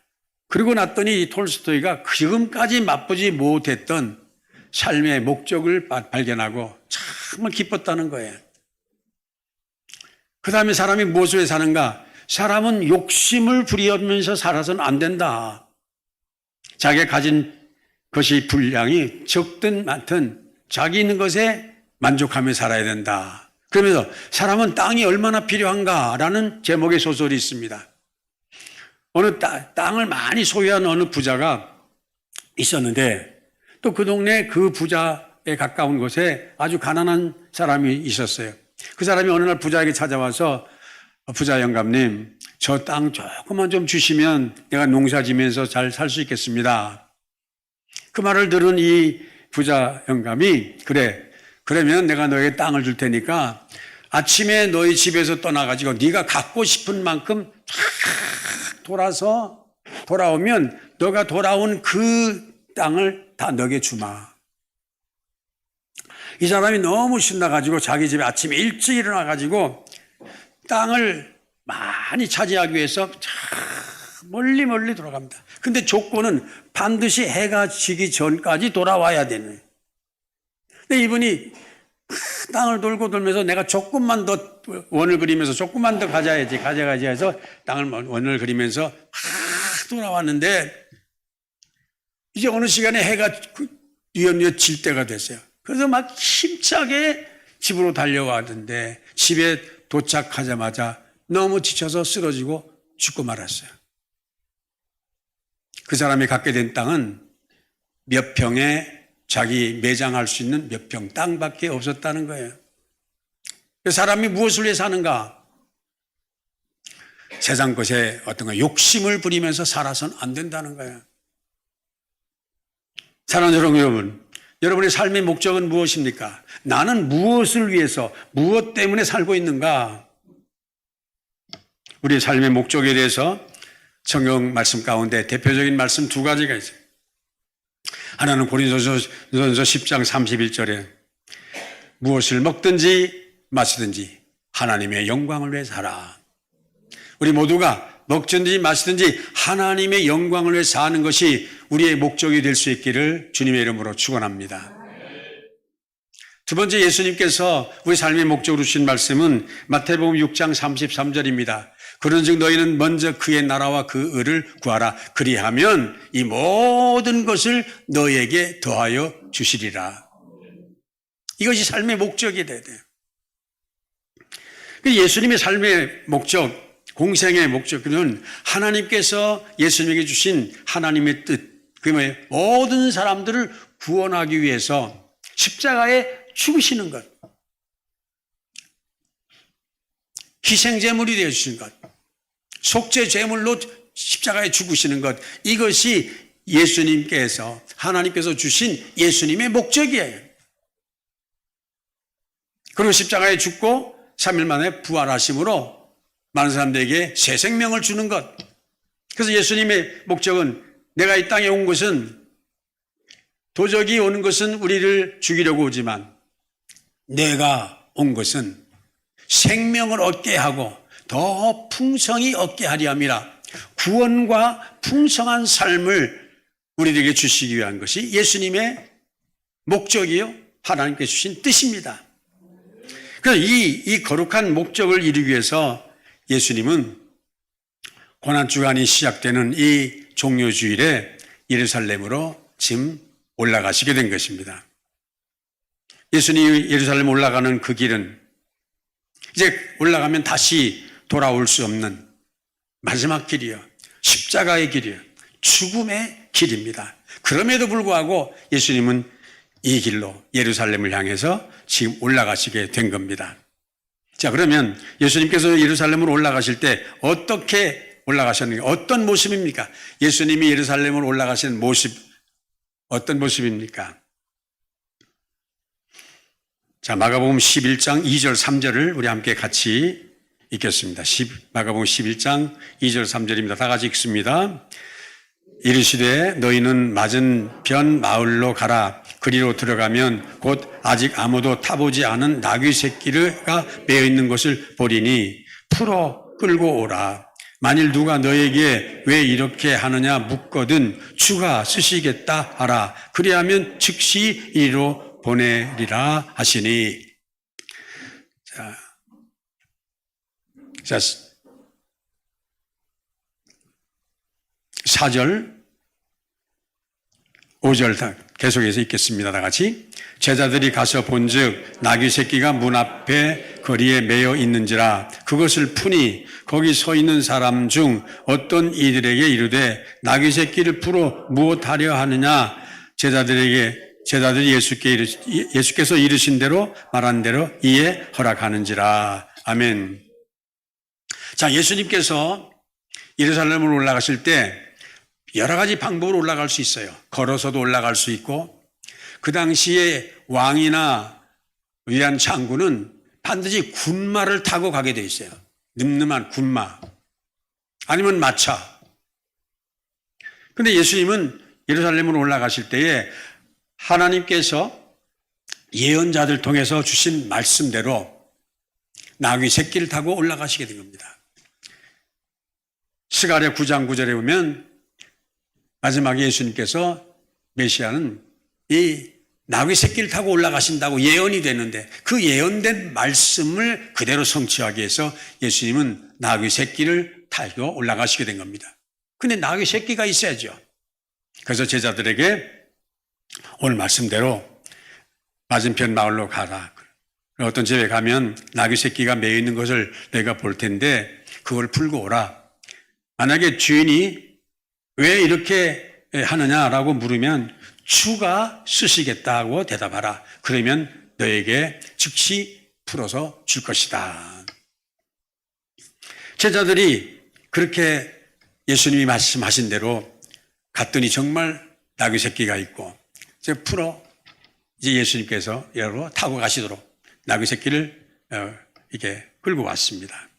그리고 났더니 이 톨스토이가 지금까지 맛보지 못했던 삶의 목적을 발견하고 정말 기뻤다는 거예요. 그 다음에 사람이 무엇을 위해 사는가? 사람은 욕심을 부리면서 살아서는 안 된다. 자기가 가진 것이 분량이 적든 많든 자기 있는 것에 만족하며 살아야 된다. 그러면서 사람은 땅이 얼마나 필요한가라는 제목의 소설이 있습니다. 어느 땅을 많이 소유한 어느 부자가 있었는데 또 그 동네 그 부자에 가까운 곳에 아주 가난한 사람이 있었어요. 그 사람이 어느 날 부자에게 찾아와서 부자 영감님, 저 땅 조금만 좀 주시면 내가 농사 지면서 잘 살 수 있겠습니다. 그 말을 들은 이 부자 영감이 그래, 그러면 내가 너에게 땅을 줄 테니까 아침에 너희 집에서 떠나가지고 네가 갖고 싶은 만큼 쫙 돌아오면 너가 돌아온 그 땅을 다 너에게 주마. 이 사람이 너무 신나가지고 자기 집에 아침에 일찍 일어나가지고 땅을 많이 차지하기 위해서 멀리 돌아갑니다. 근데 조건은 반드시 해가 지기 전까지 돌아와야 되는. 근데 이분이 땅을 돌면서 내가 조금만 더 원을 그리면서 조금만 더 가져가야지 해서 땅을 원을 그리면서 돌아왔는데 이제 어느 시간에 해가 뉘엿뉘엿 질 때가 됐어요. 그래서 막 힘차게 집으로 달려왔는데 집에 도착하자마자 너무 지쳐서 쓰러지고 죽고 말았어요. 그 사람이 갖게 된 땅은 몇 평에 자기 매장할 수 있는 몇 평 땅밖에 없었다는 거예요. 그 사람이 무엇을 위해 사는가? 세상 것에 어떤 거 욕심을 부리면서 살아서는 안 된다는 거예요. 사랑하는 여러분, 여러분의 삶의 목적은 무엇입니까? 나는 무엇을 위해서, 무엇 때문에 살고 있는가? 우리의 삶의 목적에 대해서 성경 말씀 가운데 대표적인 말씀 두 가지가 있어요. 하나는 고린도서 10장 31절에 무엇을 먹든지 마시든지 하나님의 영광을 위해 살아. 우리 모두가 먹든지 마시든지 하나님의 영광을 위해 사는 것이 우리의 목적이 될 수 있기를 주님의 이름으로 축원합니다. 두 번째, 예수님께서 우리 삶의 목적으로 주신 말씀은 마태복음 6장 33절입니다. 그런즉 너희는 먼저 그의 나라와 그 의를 구하라. 그리하면 이 모든 것을 너희에게 더하여 주시리라. 이것이 삶의 목적이 돼야 돼요. 예수님의 삶의 목적, 공생의 목적은 하나님께서 예수님에게 주신 하나님의 뜻, 그 모든 사람들을 구원하기 위해서 십자가에 죽으시는 것, 희생제물이 되어주시는 것, 속죄제물로 십자가에 죽으시는 것, 이것이 예수님께서, 하나님께서 주신 예수님의 목적이에요. 그리고 십자가에 죽고 3일 만에 부활하심으로 많은 사람들에게 새 생명을 주는 것. 그래서 예수님의 목적은, 내가 이 땅에 온 것은, 도적이 오는 것은 우리를 죽이려고 오지만 내가 온 것은 생명을 얻게 하고 더 풍성히 얻게 하리 함이라. 구원과 풍성한 삶을 우리에게 주시기 위한 것이 예수님의 목적이요, 하나님께 주신 뜻입니다. 그래서 이 거룩한 목적을 이루기 위해서 예수님은 고난주간이 시작되는 이 종료주일에 예루살렘으로 지금 올라가시게 된 것입니다. 예수님이 예루살렘 올라가는 그 길은 이제 올라가면 다시 돌아올 수 없는 마지막 길이요, 십자가의 길이요, 죽음의 길입니다. 그럼에도 불구하고 예수님은 이 길로 예루살렘을 향해서 지금 올라가시게 된 겁니다. 자, 그러면 예수님께서 예루살렘으로 올라가실 때 어떻게 올라가셨는가? 어떤 모습입니까? 예수님이 예루살렘으로 올라가신 모습, 어떤 모습입니까? 자, 마가복음 11장 2절 3절을 우리 함께 같이 읽겠습니다. 마가복음 11장 2절 3절입니다. 다 같이 읽습니다. 이르시되 너희는 맞은편 마을로 가라. 그리로 들어가면 곧 아직 아무도 타보지 않은 나귀 새끼가 매어 있는 것을 보리니 풀어 끌고 오라. 만일 누가 너에게 왜 이렇게 하느냐 묻거든 주가 쓰시겠다 하라. 그리하면 즉시 이리로 보내리라 하시니. 자, 4절 5절 계속해서 읽겠습니다. 다 같이. 제자들이 가서 본즉 나귀 새끼가 문 앞에 거리에 매여 있는지라 그것을 푸니 거기 서 있는 사람 중 어떤 이들에게 이르되 나귀 새끼를 풀어 무엇하려 하느냐. 제자들이 예수께서 이르신 대로 말한 대로 이에 허락하는지라. 아멘. 자, 예수님께서 예루살렘으로 올라가실 때 여러 가지 방법으로 올라갈 수 있어요. 걸어서도 올라갈 수 있고, 그 당시에 왕이나 위대한 장군은 반드시 군마를 타고 가게 돼 있어요. 늠름한 군마. 아니면 마차. 근데 예수님은 예루살렘으로 올라가실 때에 하나님께서 예언자들 통해서 주신 말씀대로 나귀 새끼를 타고 올라가시게 된 겁니다. 스가랴 9장 9절에 보면 마지막에 예수님께서 메시아는 이 나귀 새끼를 타고 올라가신다고 예언이 되는데 그 예언된 말씀을 그대로 성취하기 위해서 예수님은 나귀 새끼를 타고 올라가시게 된 겁니다. 근데 나귀 새끼가 있어야죠. 그래서 제자들에게 오늘 말씀대로 맞은편 마을로 가라. 어떤 집에 가면 나귀 새끼가 매여 있는 것을 내가 볼 텐데 그걸 풀고 오라. 만약에 주인이 왜 이렇게 하느냐라고 물으면 주가 쓰시겠다고 대답하라. 그러면 너에게 즉시 풀어서 줄 것이다. 제자들이 그렇게 예수님이 말씀하신 대로 갔더니 정말 나귀 새끼가 있고 이제 풀어 이제 예수님께서 여러 타고 가시도록 나귀 새끼를 이렇게 끌고 왔습니다.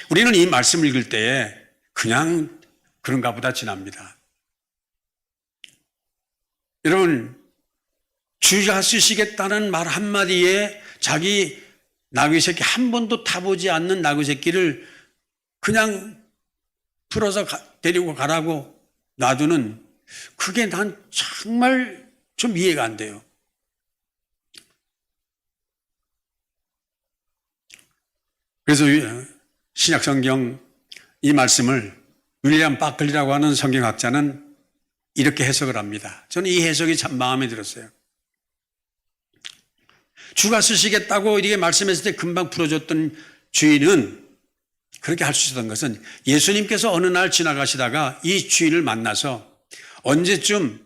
우리는 이 말씀을 읽을 때에 그냥 그런가 보다 지납니다. 여러분, 주가 쓰시겠다는 말 한마디에 자기 나귀 새끼 한 번도 타보지 않는 나귀 새끼를 그냥 풀어서 데리고 가라고 놔두는 그게 난 정말 좀 이해가 안 돼요. 그래서 신약성경 이 말씀을 윌리엄 바클리라고 하는 성경학자는 이렇게 해석을 합니다. 저는 이 해석이 참 마음에 들었어요. 주가 쓰시겠다고 이렇게 말씀했을 때 금방 풀어줬던 주인은 그렇게 할 수 있었던 것은 예수님께서 어느 날 지나가시다가 이 주인을 만나서 언제쯤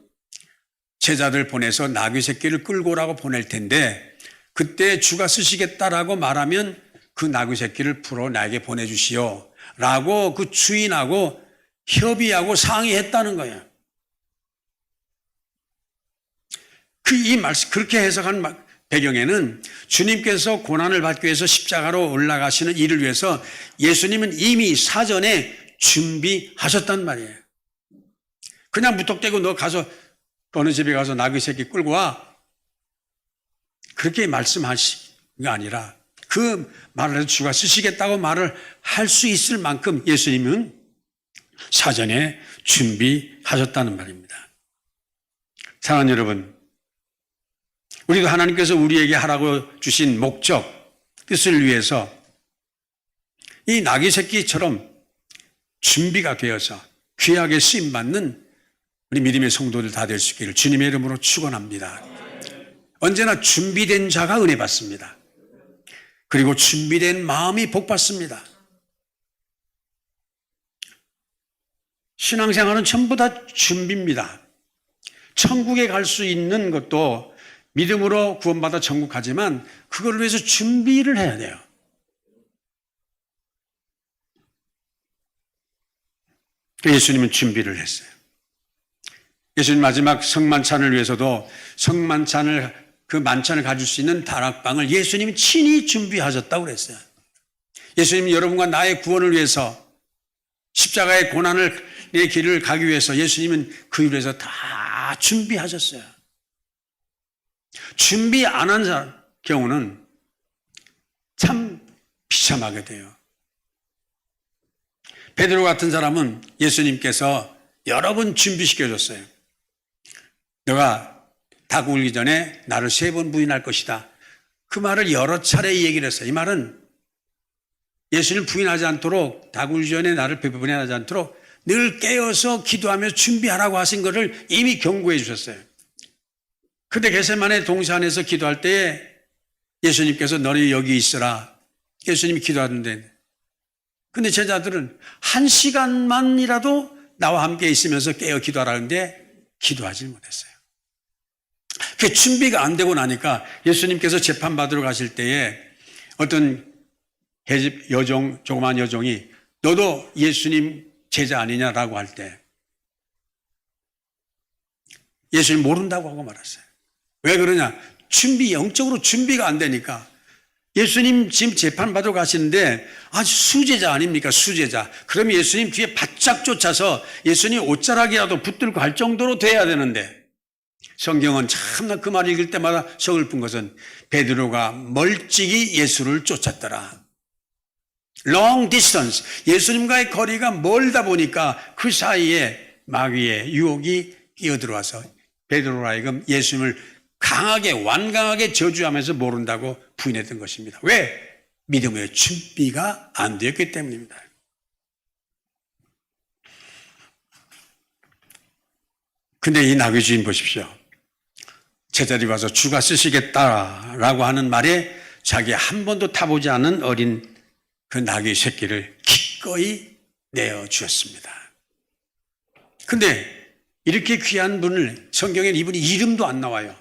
제자들 보내서 나귀 새끼를 끌고 오라고 보낼 텐데 그때 주가 쓰시겠다라고 말하면 그 나귀 새끼를 풀어 나에게 보내주시오 라고 그 주인하고 협의하고 상의했다는 거예요. 이 말씀, 그렇게 해석한 배경에는 주님께서 고난을 받기 위해서 십자가로 올라가시는 일을 위해서 예수님은 이미 사전에 준비하셨단 말이에요. 그냥 무턱대고 너 가서 어느 집에 가서 나귀 새끼 끌고 와. 그렇게 말씀하신 게 아니라 그 말을 해서 주가 쓰시겠다고 말을 할 수 있을 만큼 예수님은 사전에 준비하셨다는 말입니다. 사랑하는 여러분, 우리도 하나님께서 우리에게 하라고 주신 목적, 뜻을 위해서 이 나귀 새끼처럼 준비가 되어서 귀하게 쓰임받는 우리 믿음의 성도들 다 될 수 있기를 주님의 이름으로 축원합니다. 언제나 준비된 자가 은혜 받습니다. 그리고 준비된 마음이 복 받습니다. 신앙생활은 전부 다 준비입니다. 천국에 갈 수 있는 것도 믿음으로 구원받아 천국 가지만 그걸 위해서 준비를 해야 돼요. 예수님은 준비를 했어요. 예수님 마지막 성만찬을 위해서도 그 만찬을 가질 수 있는 다락방을 예수님이 친히 준비하셨다고 그랬어요. 예수님은 여러분과 나의 구원을 위해서 십자가의 고난의 길을 가기 위해서 예수님은 그 일을 위해서 다 준비하셨어요. 준비 안 한 경우는 참 비참하게 돼요. 베드로 같은 사람은 예수님께서 여러 번 준비시켜줬어요. 너가 닭 울기 전에 나를 3번 부인할 것이다. 그 말을 여러 차례 얘기를 했어요. 이 말은 예수님 부인하지 않도록 닭 울기 전에 나를 부인하지 않도록 늘 깨어서 기도하며 준비하라고 하신 것을 이미 경고해 주셨어요. 그때 겟세마네 동산에서 기도할 때에 예수님께서 너희 여기 있으라. 예수님이 기도하던데. 근데 제자들은 1시간만이라도 나와 함께 있으면서 깨어 기도하라는데 기도하지 못했어요. 그 준비가 안 되고 나니까 예수님께서 재판받으러 가실 때에 어떤 계집 여종, 조그만 여종이 너도 예수님 제자 아니냐라고 할 때 예수님 모른다고 하고 말았어요. 왜 그러냐? 영적으로 준비가 안 되니까. 예수님 지금 재판받으러 가시는데 아주 수제자 아닙니까? 수제자. 그러면 예수님 뒤에 바짝 쫓아서 예수님 옷자락이라도 붙들고 갈 정도로 돼야 되는데 성경은 참나 그 말 읽을 때마다 서글픈 것은 베드로가 멀찍이 예수를 쫓았더라. long distance. 예수님과의 거리가 멀다 보니까 그 사이에 마귀의 유혹이 끼어들어와서 베드로로 하여금 예수님을 강하게 완강하게 저주하면서 모른다고 부인했던 것입니다. 왜? 믿음의 준비가 안 되었기 때문입니다. 근데 이 나귀 주인 보십시오. 제자들이 와서 주가 쓰시겠다라고 하는 말에 자기 한 번도 타보지 않은 어린 그 나귀 새끼를 기꺼이 내어주었습니다. 근데 이렇게 귀한 분을 성경에 이분이 이름도 안 나와요.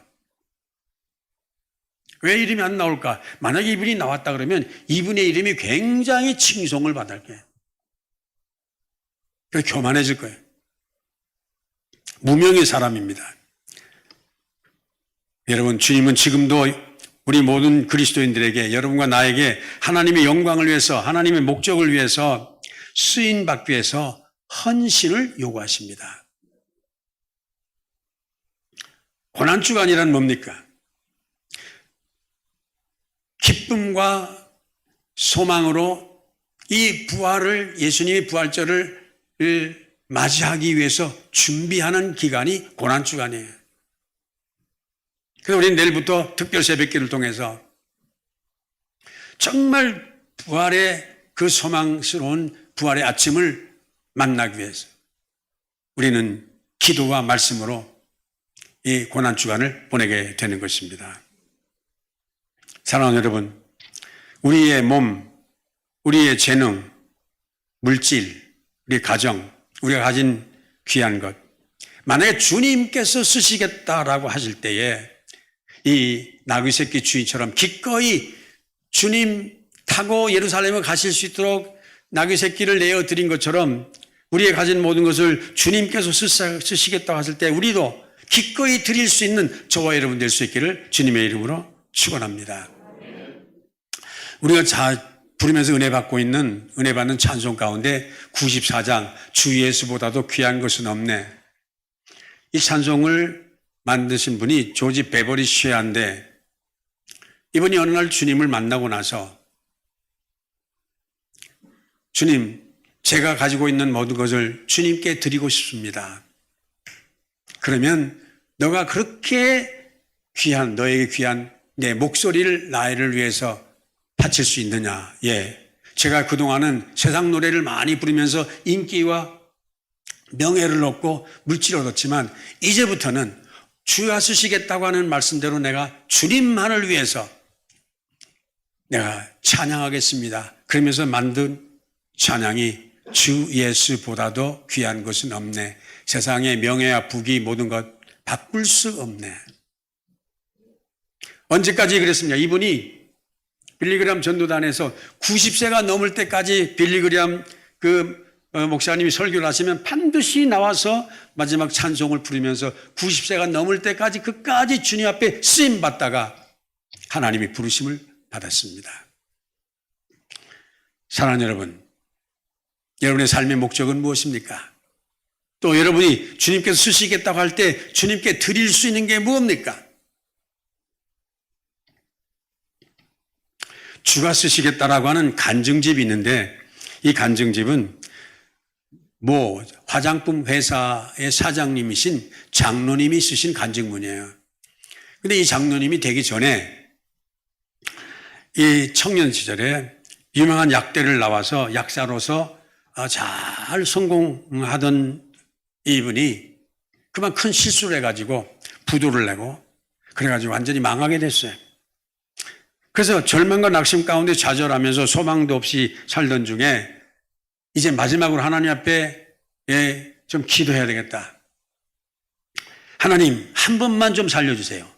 왜 이름이 안 나올까? 만약에 이분이 나왔다 그러면 이분의 이름이 굉장히 칭송을 받을 거예요. 그래서 교만해질 거예요. 무명의 사람입니다. 여러분, 주님은 지금도 우리 모든 그리스도인들에게 여러분과 나에게 하나님의 영광을 위해서 하나님의 목적을 위해서 쓰임받기 위해서 헌신을 요구하십니다. 고난주간이란 뭡니까? 기쁨과 소망으로 이 부활을 예수님의 부활절을 맞이하기 위해서 준비하는 기간이 고난주간이에요. 그래서 우리는 내일부터 특별 새벽기를 통해서 정말 부활의 그 소망스러운 부활의 아침을 만나기 위해서 우리는 기도와 말씀으로 이 고난주간을 보내게 되는 것입니다. 사랑하는 여러분, 우리의 몸, 우리의 재능, 물질, 우리 가정, 우리가 가진 귀한 것, 만약에 주님께서 쓰시겠다라고 하실 때에 이 나귀 새끼 주인처럼 기꺼이 주님 타고 예루살렘에 가실 수 있도록 나귀 새끼를 내어드린 것처럼 우리의 가진 모든 것을 주님께서 쓰시겠다고 하실 때 우리도 기꺼이 드릴 수 있는 저와 여러분 될 수 있기를 주님의 이름으로 축원합니다. 우리가 부르면서 은혜 받는 찬송 가운데 94장 주 예수보다도 귀한 것은 없네. 이 찬송을 만드신 분이 조지 베버리 쉐아인데 이분이 어느 날 주님을 만나고 나서 주님, 제가 가지고 있는 모든 것을 주님께 드리고 싶습니다. 그러면 너가 그렇게 너에게 귀한 내 목소리를 나를 위해서 바칠 수 있느냐? 예. 제가 그동안은 세상 노래를 많이 부르면서 인기와 명예를 얻고 물질을 얻었지만 이제부터는 주가 쓰시겠다고 하는 말씀대로 내가 주님만을 위해서 내가 찬양하겠습니다. 그러면서 만든 찬양이 주 예수보다도 귀한 것은 없네. 세상의 명예와 부귀 모든 것 바꿀 수 없네. 언제까지 그랬습니까? 이분이 빌리그람 전도단에서 90세가 넘을 때까지 빌리그람 목사님이 설교를 하시면 반드시 나와서 마지막 찬송을 부르면서 90세가 넘을 때까지 끝까지 주님 앞에 쓰임 받다가 하나님이 부르심을 받았습니다. 사랑하는 여러분, 여러분의 삶의 목적은 무엇입니까? 또 여러분이 주님께서 쓰시겠다고 할 때 주님께 드릴 수 있는 게 무엇입니까? 주가 쓰시겠다라고 하는 간증집이 있는데 이 간증집은 화장품 회사의 사장님이신 장로님이 쓰신 간증문이에요. 근데 이 장로님이 되기 전에 이 청년 시절에 유명한 약대를 나와서 약사로서 잘 성공하던 이분이 그만 큰 실수를 해가지고 부도를 내고 그래가지고 완전히 망하게 됐어요. 그래서 절망과 낙심 가운데 좌절하면서 소망도 없이 살던 중에 이제 마지막으로 하나님 앞에 좀 기도해야 되겠다. 하나님, 한 번만 좀 살려주세요.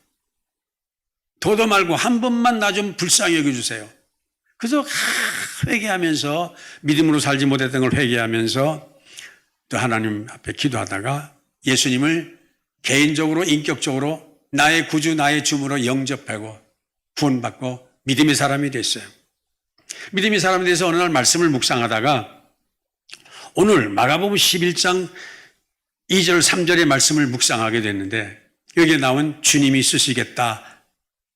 더도 말고 한 번만 나 좀 불쌍히 여겨주세요. 그래서 회개하면서 믿음으로 살지 못했던 걸 회개하면서 또 하나님 앞에 기도하다가 예수님을 개인적으로 인격적으로 나의 구주 나의 주무로 영접하고 구원받고 믿음의 사람이 됐어요. 믿음의 사람이 돼서 어느 날 말씀을 묵상하다가 오늘 마가복음 11장 2절 3절의 말씀을 묵상하게 됐는데 여기에 나온 주님이 쓰시겠다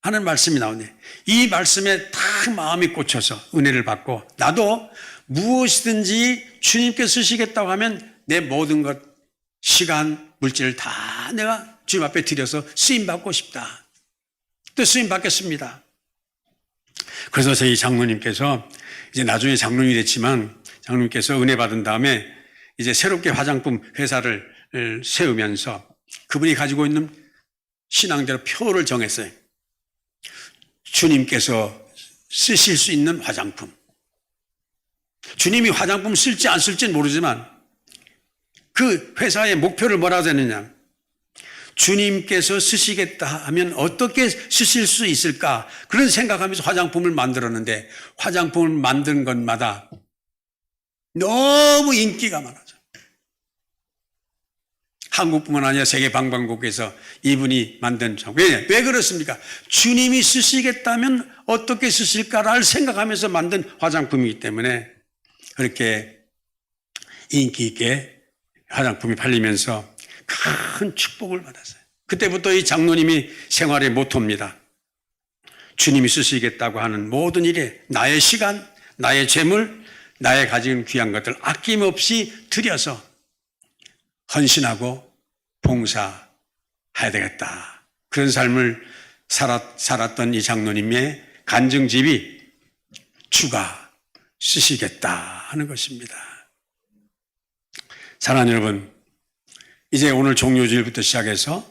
하는 말씀이 나오네. 이 말씀에 딱 마음이 꽂혀서 은혜를 받고 나도 무엇이든지 주님께 쓰시겠다고 하면 내 모든 것, 시간, 물질을 다 내가 주님 앞에 드려서 쓰임받고 싶다. 또 쓰임받겠습니다. 그래서 저희 장로님께서 이제 나중에 장로님이 됐지만 장로님께서 은혜 받은 다음에 이제 새롭게 화장품 회사를 세우면서 그분이 가지고 있는 신앙대로 표를 정했어요. 주님께서 쓰실 수 있는 화장품. 주님이 화장품 쓸지 안 쓸지는 모르지만 그 회사의 목표를 뭐라고 했느냐. 주님께서 쓰시겠다 하면 어떻게 쓰실 수 있을까? 그런 생각하면서 화장품을 만들었는데 화장품을 만든 것마다 너무 인기가 많아져. 한국뿐만 아니라 세계 방방곡곡에서 이분이 만든 장. 왜 그렇습니까? 주님이 쓰시겠다면 어떻게 쓰실까를 생각하면서 만든 화장품이기 때문에 그렇게 인기 있게 화장품이 팔리면서 큰 축복을 받았어요. 그때부터 이 장로님이 생활의 모토입니다. 주님이 쓰시겠다고 하는 모든 일에 나의 시간, 나의 재물, 나의 가진 귀한 것들 아낌없이 들여서 헌신하고 봉사해야 되겠다. 그런 삶을 살았던 이 장로님의 간증집이 주가 쓰시겠다 하는 것입니다. 사랑하는 여러분, 이제 오늘 종료주일부터 시작해서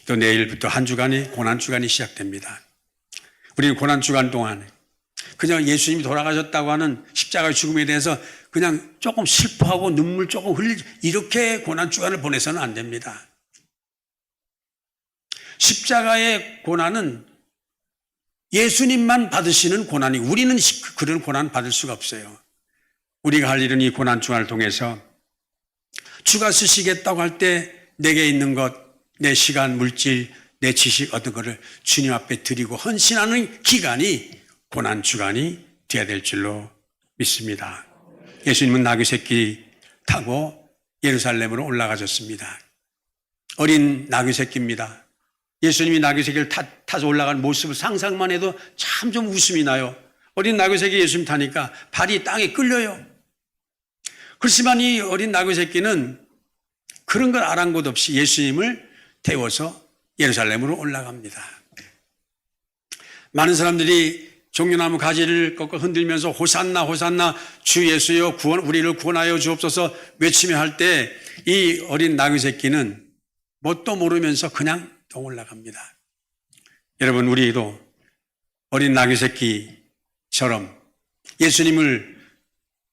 또 내일부터 한 주간이 고난주간이 시작됩니다. 우리는 고난주간 동안에 그냥 예수님이 돌아가셨다고 하는 십자가의 죽음에 대해서 그냥 조금 슬퍼하고 눈물 조금 흘리지 이렇게 고난주간을 보내서는 안 됩니다. 십자가의 고난은 예수님만 받으시는 고난이 우리는 그런 고난 받을 수가 없어요. 우리가 할 일은 이 고난주간을 통해서 주가 쓰시겠다고 할 때 내게 있는 것, 내 시간, 물질, 내 지식 어떤 거를 주님 앞에 드리고 헌신하는 기간이 고난주간이 되어야 될 줄로 믿습니다. 예수님은 나귀 새끼 타고 예루살렘으로 올라가셨습니다. 어린 나귀 새끼입니다. 예수님이 나귀 새끼를 타서 올라가는 모습을 상상만 해도 참 좀 웃음이 나요. 어린 나귀 새끼 예수님 타니까 발이 땅에 끌려요. 그렇지만 이 어린 나귀 새끼는 그런 걸 아랑곳 없이 예수님을 태워서 예루살렘으로 올라갑니다. 많은 사람들이 종려나무 가지를 꺾어 흔들면서 호산나 호산나 주 예수여 우리를 구원하여 주옵소서 외치며 할 때 이 어린 나귀 새끼는 뭣도 모르면서 그냥 또 올라갑니다. 여러분, 우리도 어린 나귀 새끼처럼 예수님을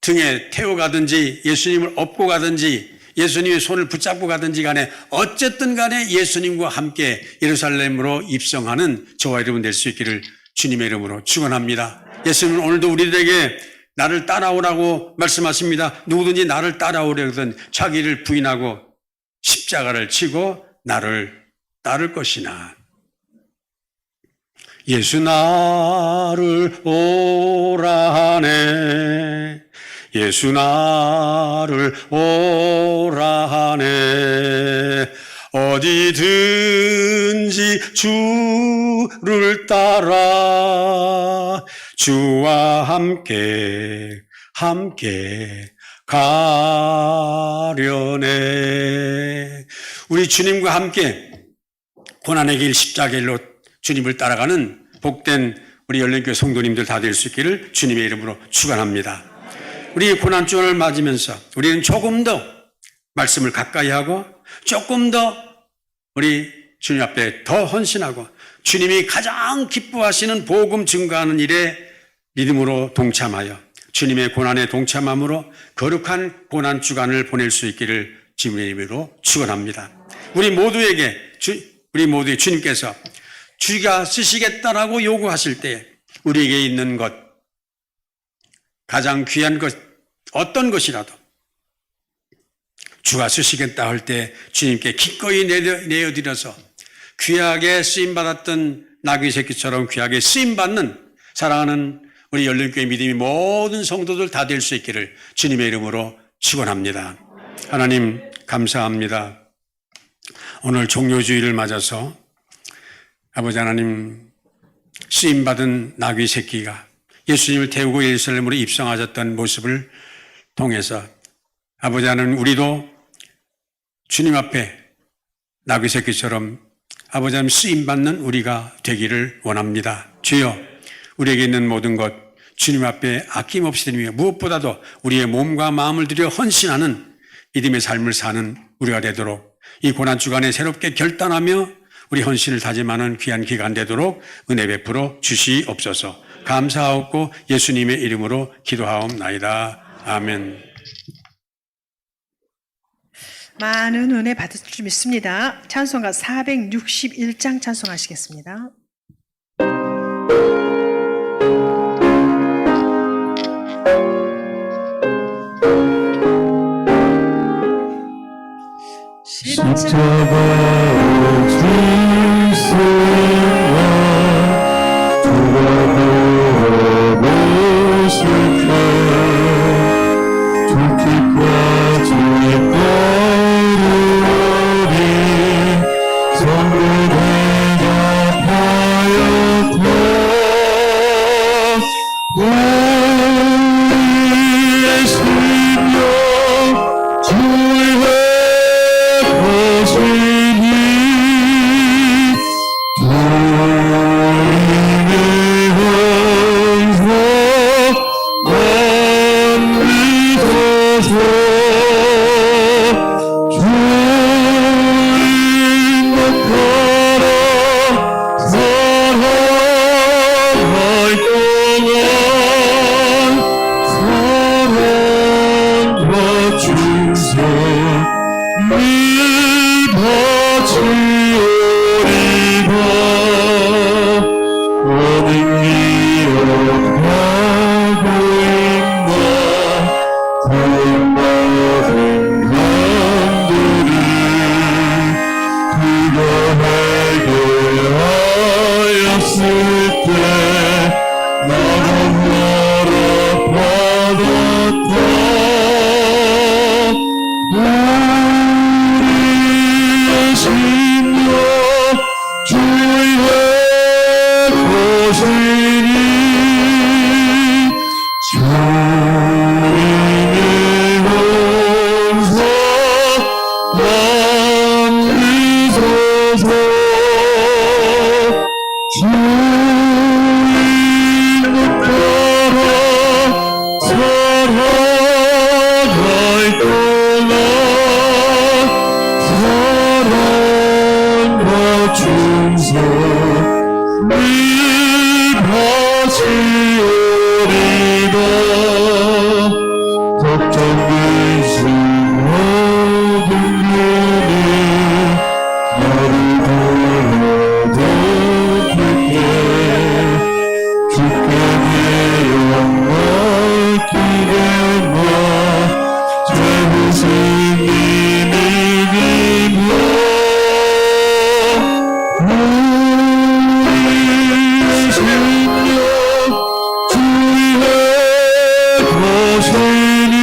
등에 태워가든지 예수님을 업고 가든지 예수님의 손을 붙잡고 가든지 간에 어쨌든 간에 예수님과 함께 예루살렘으로 입성하는 저와 여러분 될 수 있기를 주님의 이름으로 축원합니다. 예수님은 오늘도 우리들에게 나를 따라오라고 말씀하십니다. 누구든지 나를 따라오려거든 자기를 부인하고 십자가를 치고 나를 따를 것이나 예수 나를 오라 하네 예수 나를 오라 하네 어디든지 주를 따라 주와 함께 가려네. 우리 주님과 함께 고난의 길 십자가의 길로 주님을 따라가는 복된 우리 열린교회 성도님들 다 될 수 있기를 주님의 이름으로 축원합니다. 우리 고난주를 맞으면서 우리는 조금 더 말씀을 가까이 하고 조금 더 우리 주님 앞에 더 헌신하고 주님이 가장 기뻐하시는 복음 증거하는 일에 믿음으로 동참하여 주님의 고난에 동참함으로 거룩한 고난 주간을 보낼 수 있기를 주님의 이름으로 축원합니다. 우리 모두의 주님께서 주가 쓰시겠다라고 요구하실 때 우리에게 있는 것, 가장 귀한 것, 어떤 것이라도 주가 쓰시겠다 할 때 주님께 기꺼이 내어드려서 귀하게 쓰임받았던 나귀 새끼처럼 귀하게 쓰임받는 사랑하는 우리 열린교회 믿음이 모든 성도들 다 될 수 있기를 주님의 이름으로 축원합니다. 하나님 감사합니다. 오늘 종료주의를 맞아서 아버지 하나님 쓰임받은 나귀 새끼가 예수님을 태우고 예루살렘으로 입성하셨던 모습을 통해서 아버지 하나님 우리도 주님 앞에 나귀 새끼처럼 아버지 하나님 쓰임받는 우리가 되기를 원합니다. 주여 우리에게 있는 모든 것 주님 앞에 아낌없이 드리며 무엇보다도 우리의 몸과 마음을 들여 헌신하는 믿음의 삶을 사는 우리가 되도록 이 고난주간에 새롭게 결단하며 우리 헌신을 다짐하는 귀한 기간 되도록 은혜 베풀어 주시옵소서. 감사하옵고 예수님의 이름으로 기도하옵나이다. 아멘. 많은 은혜 받을 줄 믿습니다. 찬송가 461장 찬송하시겠습니다. 십자가의 질서와 돌아보실 때 죽기까지 따르리 성도 대접하였다 우리의 심령 주의 것이니 주님의 은사 안리소서 주님 나타나 사랑할 동안 사랑과 주소 바치오리바 어딘 기억하고 있나 다임받은 감들이 그가 내게 하였을 때 나는 너를 받았다 심령 주의 것이니 주님의 은사 남기소서 주님 나타나 사랑할 동안 사랑과 충성 미하시오리다 걱정되신 모든 일이 나를 돌아보게 주께 영광 기대마 죄부승이 믿으며 우리의 심령 주의 것이니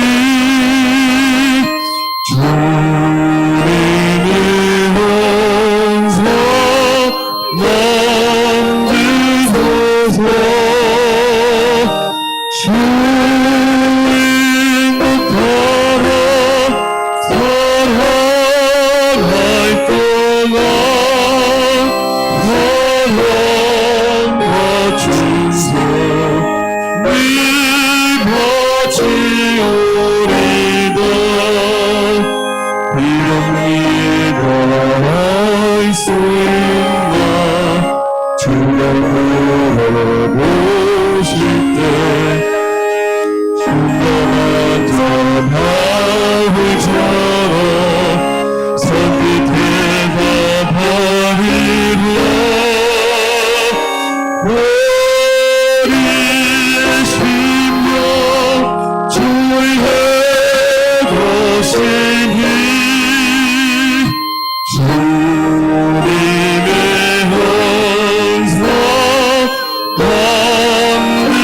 주님의 은사 남기소서 주님 나타나 사랑할 동안 사랑과 충성 미하시오리다 주가 걸어보실 때 순간한 자 바울처럼 선뜻 대답하리라. 우리의 심령 주의 것이니 주님의 형상 남기소서.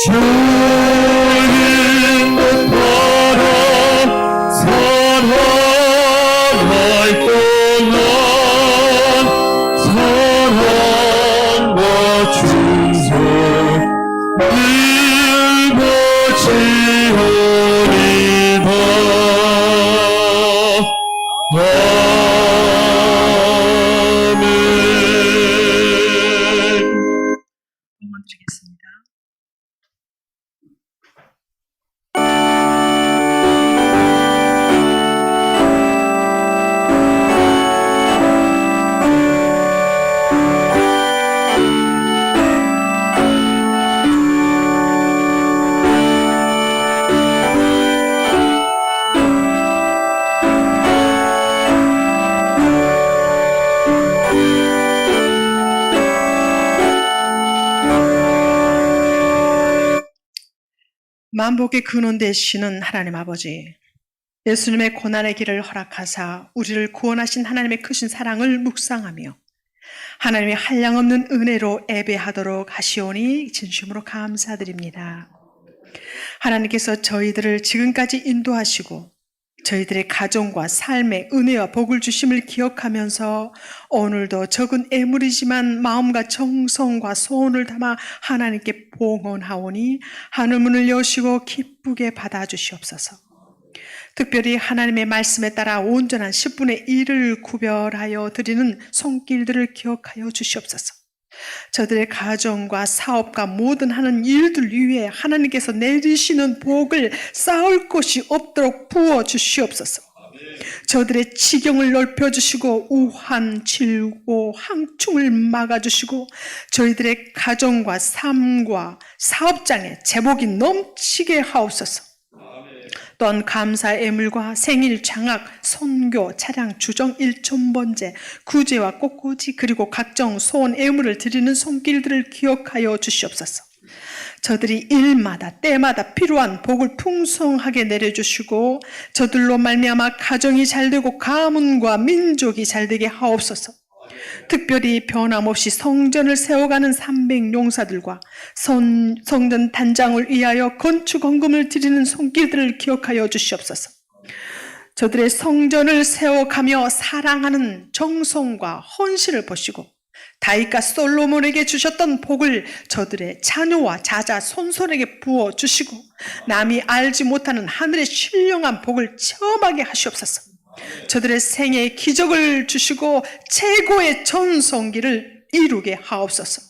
주님 높아라 사랑할 동안 사랑과 충성 일거지오리다. 아멘. 응원 드리겠습니다. 만복의 근원 되시는 하나님 아버지, 예수님의 고난의 길을 허락하사 우리를 구원하신 하나님의 크신 사랑을 묵상하며 하나님의 한량없는 은혜로 예배하도록 하시오니 진심으로 감사드립니다. 하나님께서 저희들을 지금까지 인도하시고 저희들의 가정과 삶에 은혜와 복을 주심을 기억하면서 오늘도 적은 애물이지만 마음과 정성과 소원을 담아 하나님께 봉헌하오니 하늘문을 여시고 기쁘게 받아주시옵소서. 특별히 하나님의 말씀에 따라 온전한 10분의 1을 구별하여 드리는 손길들을 기억하여 주시옵소서. 저들의 가정과 사업과 모든 하는 일들 위에 하나님께서 내리시는 복을 쌓을 곳이 없도록 부어주시옵소서. 저들의 지경을 넓혀주시고 우한, 질고, 항충을 막아주시고 저희들의 가정과 삶과 사업장에 제복이 넘치게 하옵소서. 또한 감사 예물과 생일, 장학, 선교, 차량, 주정, 일천번제, 구제와 꽃꽂이 그리고 각종 소원 예물을 드리는 손길들을 기억하여 주시옵소서. 저들이 일마다 때마다 필요한 복을 풍성하게 내려주시고 저들로 말미암아 가정이 잘되고 가문과 민족이 잘되게 하옵소서. 특별히 변함없이 성전을 세워가는 300용사들과 성전 단장을 위하여 건축 헌금을 드리는 손길들을 기억하여 주시옵소서. 저들의 성전을 세워가며 사랑하는 정성과 헌신을 보시고 다윗과 솔로몬에게 주셨던 복을 저들의 자녀와 자자 손손에게 부어주시고 남이 알지 못하는 하늘의 신령한 복을 체험하게 하시옵소서. 저들의 생애에 기적을 주시고 최고의 전성기를 이루게 하옵소서.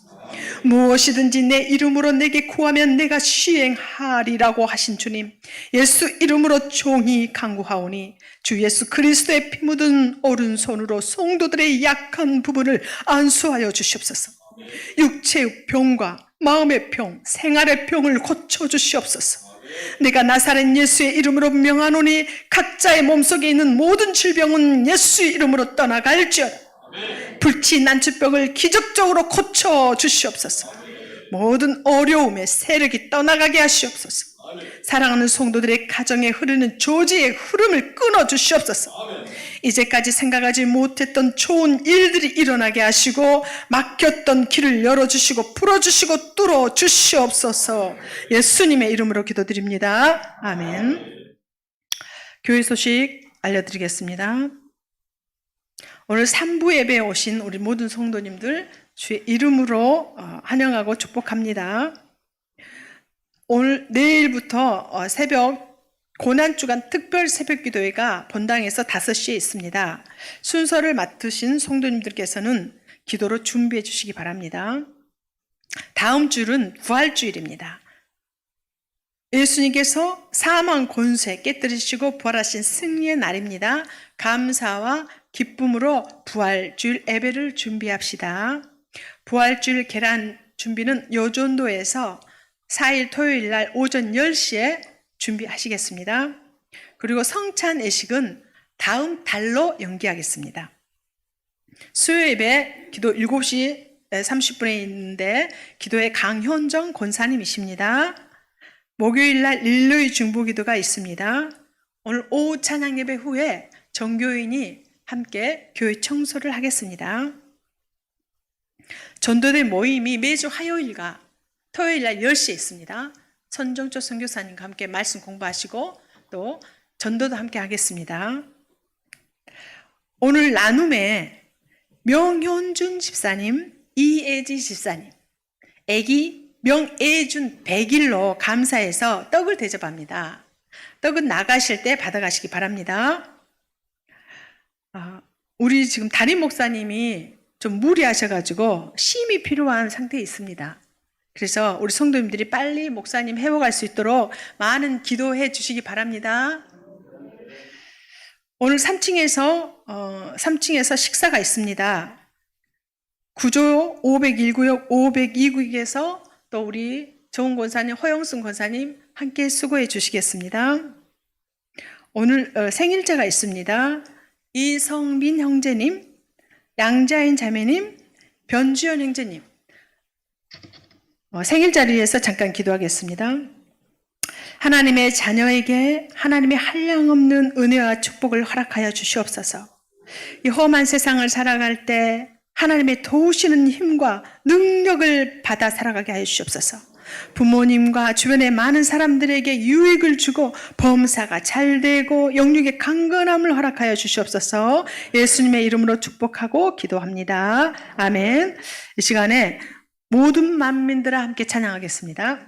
무엇이든지 내 이름으로 내게 구하면 내가 시행하리라고 하신 주님, 예수 이름으로 종이 간구하오니 주 예수 그리스도의 피 묻은 오른손으로 성도들의 약한 부분을 안수하여 주시옵소서. 육체의 병과 마음의 병, 생활의 병을 고쳐주시옵소서. 내가 나사렛 예수의 이름으로 명하노니 각자의 몸속에 있는 모든 질병은 예수의 이름으로 떠나갈지어다. 불치 난치병을 기적적으로 고쳐주시옵소서. 모든 어려움의 세력이 떠나가게 하시옵소서. 사랑하는 성도들의 가정에 흐르는 조지의 흐름을 끊어주시옵소서. 이제까지 생각하지 못했던 좋은 일들이 일어나게 하시고 막혔던 길을 열어주시고 풀어주시고 뚫어주시옵소서. 예수님의 이름으로 기도드립니다. 아멘. 교회 소식 알려드리겠습니다. 오늘 3부 예배에 오신 우리 모든 성도님들 주의 이름으로 환영하고 축복합니다. 오늘 내일부터 새벽 고난주간 특별 새벽기도회가 본당에서 5시에 있습니다. 순서를 맡으신 성도님들께서는 기도로 준비해 주시기 바랍니다. 다음 주는 부활주일입니다. 예수님께서 사망 권세 깨뜨리시고 부활하신 승리의 날입니다. 감사와 기쁨으로 부활주일 예배를 준비합시다. 부활주일 계란 준비는 요전도에서 4일 토요일 날 오전 10시에 준비하시겠습니다. 그리고 성찬 예식은 다음 달로 연기하겠습니다. 수요 예배 기도 7시 30분에 있는데 기도의 강현정 권사님이십니다. 목요일 날 릴로이 중보기도가 있습니다. 오늘 오후 찬양 예배 후에 정교인이 함께 교회 청소를 하겠습니다. 전도대 모임이 매주 화요일과 토요일 날 10시에 있습니다. 선정조 선교사님과 함께 말씀 공부하시고 또 전도도 함께 하겠습니다. 오늘 나눔에 명현준 집사님, 이애지 집사님, 애기 명애준 100일로 감사해서 떡을 대접합니다. 떡은 나가실 때 받아가시기 바랍니다. 우리 지금 담임 목사님이 좀 무리하셔가지고 쉼이 필요한 상태에 있습니다. 그래서 우리 성도님들이 빨리 목사님 회복할 수 있도록 많은 기도해 주시기 바랍니다. 오늘 3층에서 식사가 있습니다. 구조 501구역, 502구역에서 또 우리 정훈 권사님, 허영순 권사님 함께 수고해 주시겠습니다. 오늘 생일자가 있습니다. 이성민 형제님, 양자인 자매님, 변주연 형제님 생일자를 위해서 잠깐 기도하겠습니다. 하나님의 자녀에게 하나님의 한량없는 은혜와 축복을 허락하여 주시옵소서. 이 험한 세상을 살아갈 때 하나님의 도우시는 힘과 능력을 받아 살아가게 하여 주시옵소서. 부모님과 주변의 많은 사람들에게 유익을 주고 범사가 잘 되고 영육의 강건함을 허락하여 주시옵소서. 예수님의 이름으로 축복하고 기도합니다. 아멘. 이 시간에 모든 만민들아 함께 찬양하겠습니다.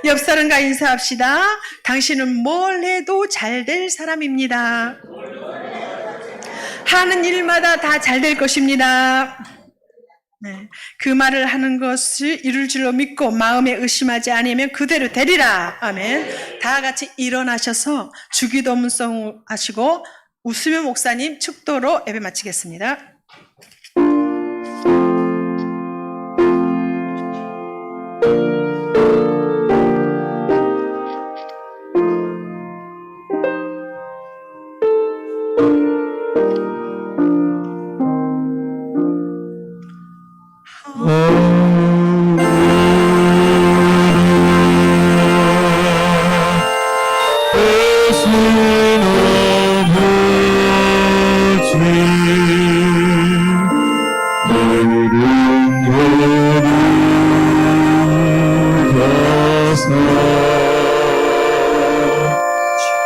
옆 사람과 인사합시다. 당신은 뭘 해도 잘 될 사람입니다. 하는 일마다 다 잘 될 것입니다. 네, 그 말을 하는 것을 이룰 줄로 믿고 마음에 의심하지 않으면 그대로 되리라. 아멘. 다 같이 일어나셔서 주기도문송 하시고 웃으며 목사님 축도로 예배 마치겠습니다.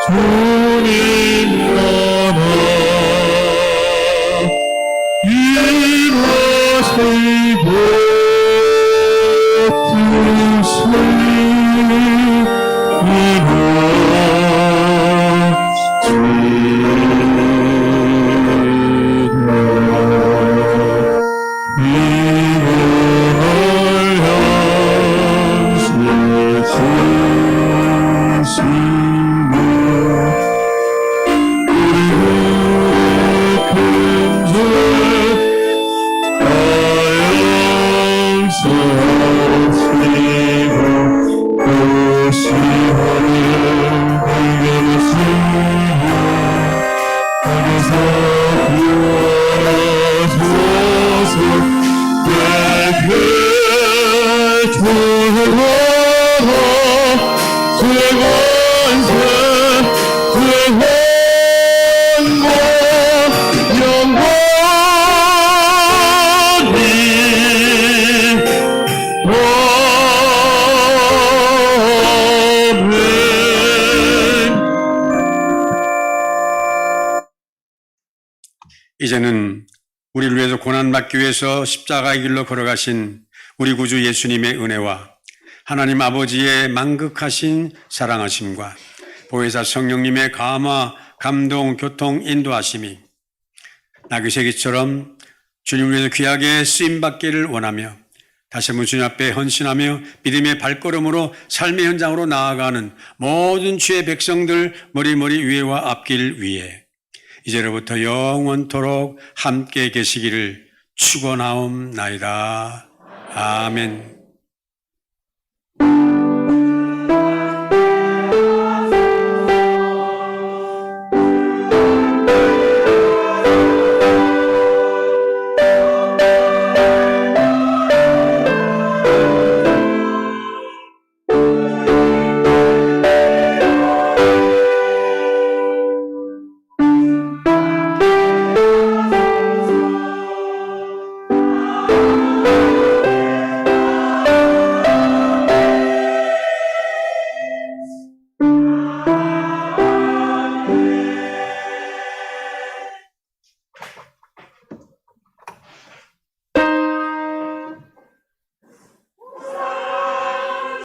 주님 나라 일하시고 이제는 우리를 위해서 고난받기 위해서 십자가의 길로 걸어가신 우리 구주 예수님의 은혜와 하나님 아버지의 만극하신 사랑하심과 보혜사 성령님의 감화, 감동, 교통, 인도하심이 나귀새끼처럼 주님을 위해서 귀하게 쓰임받기를 원하며 다시 한번 주님 앞에 헌신하며 믿음의 발걸음으로 삶의 현장으로 나아가는 모든 주의 백성들 머리머리 위에와 앞길 위에 이제로부터 영원토록 함께 계시기를 축원하옵나이다. 아멘.